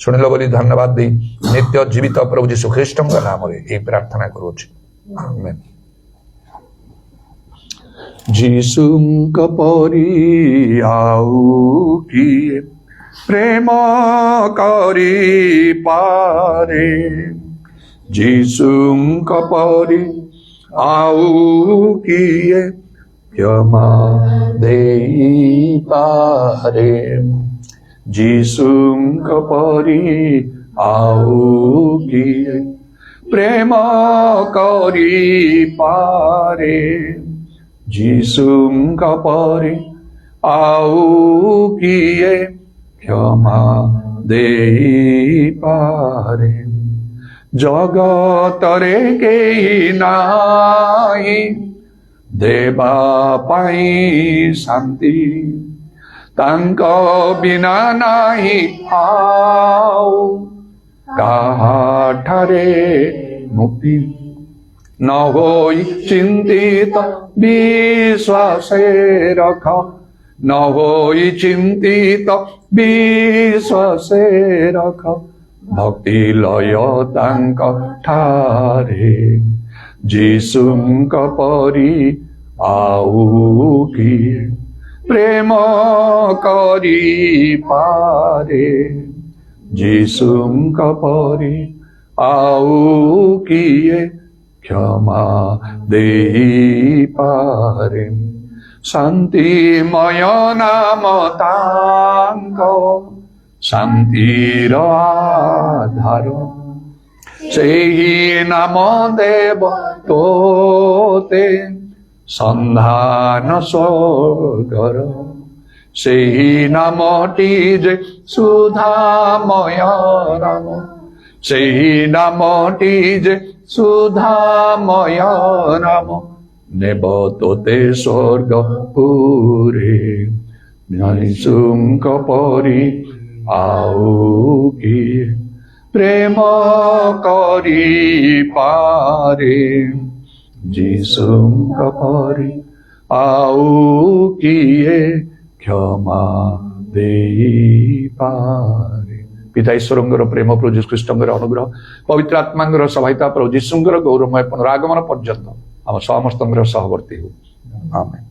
ଶୁଣିଲ ବୋଲି ଧନ୍ୟବାଦ ଦେଇ ନିତ୍ୟ ଜୀବିତ ପ୍ରଭୁ ଯୀଶୁ ଖ୍ରୀଷ୍ଟଙ୍କ ନାମରେ ଏହି ପ୍ରାର୍ଥନା କରୁଅଛି, ଆମେନ୍। ଯୀଶୁଙ୍କ ପରି ଆଉ କିଏ ପ୍ରେମ କରିପାରେ? ଯୀଶୁଙ୍କ ପରି ଆଉ କିଏ କ୍ଷମା ଦେଇପାରେ? ଯୀଶୁଙ୍କ ପରି ଆଉ କିଏ ପ୍ରେମ କରିପାରେ? ଯୀଶୁଙ୍କ ପରି ଆଉ କିଏ କ୍ଷମା ଦେଇପାରେ? ଜଗତରେ କେହି ନାହିଁ ଦେବା ପାଇଁ ଶାନ୍ତି, ତାଙ୍କ ବିନା ନାହିଁ ଆଉ କାହାଠାରେ ମୁକ୍ତି। ନ ହୋଇ ଚିନ୍ତିତ ବିଶ୍ୱାସେ ରଖ, ନ ହୋଇ ଚିନ୍ତିତ ବିଶ୍ୱାସେ ରଖ, ଭକ୍ତି ଲୟ ତାଙ୍କ ଠାରେ। ଯୀଶୁଙ୍କ ପରି ଆଉ କିଏ ପ୍ରେମ କରିପାରେ, ଯୀଶୁଙ୍କ ପରି ଆଉ କିଏ କ୍ଷମା ଦେଇପାରେ। ଶାନ୍ତିମୟ ନାମ ତାଙ୍କ, ଶାନ୍ତିର ଆଧାର, ସେହି ନାମ ଦେବ ତୋତେ ସନ୍ଧାନ ସ୍ୱର୍ଗର। ସେହି ନାମଟି ଯେ ସୁଧାମୟ ନାମ, ସେହି ନାମଟି ଯେ ସୁଧାମୟ ନାମ, ନେବ ତୋତେ ସ୍ୱର୍ଗପୁରେ। ଯୀଶୁଙ୍କ ପରି ଆଉ କିଏ ପ୍ରେମ କରିପାରେ, ଯୀଶୁଙ୍କ ପରି ଆଉ କିଏ କ୍ଷମା ଦେଇପାରେ। ପିତା ଈଶ୍ୱରଙ୍କର ପ୍ରେମ, ପ୍ରଭୁ ଯୀଶୁ ଖ୍ରୀଷ୍ଟଙ୍କର ଅନୁଗ୍ରହ, ପବିତ୍ର ଆତ୍ମାଙ୍କର ସହାୟତା, ପ୍ରଭୁ ଯୀଶୁଙ୍କର ଗୌରବମୟ ପୁନରାଗମନ ପର୍ଯ୍ୟନ୍ତ ଆମ ସମସ୍ତଙ୍କର ସହବର୍ତ୍ତୀ ହେଉ। ଆମେନ୍।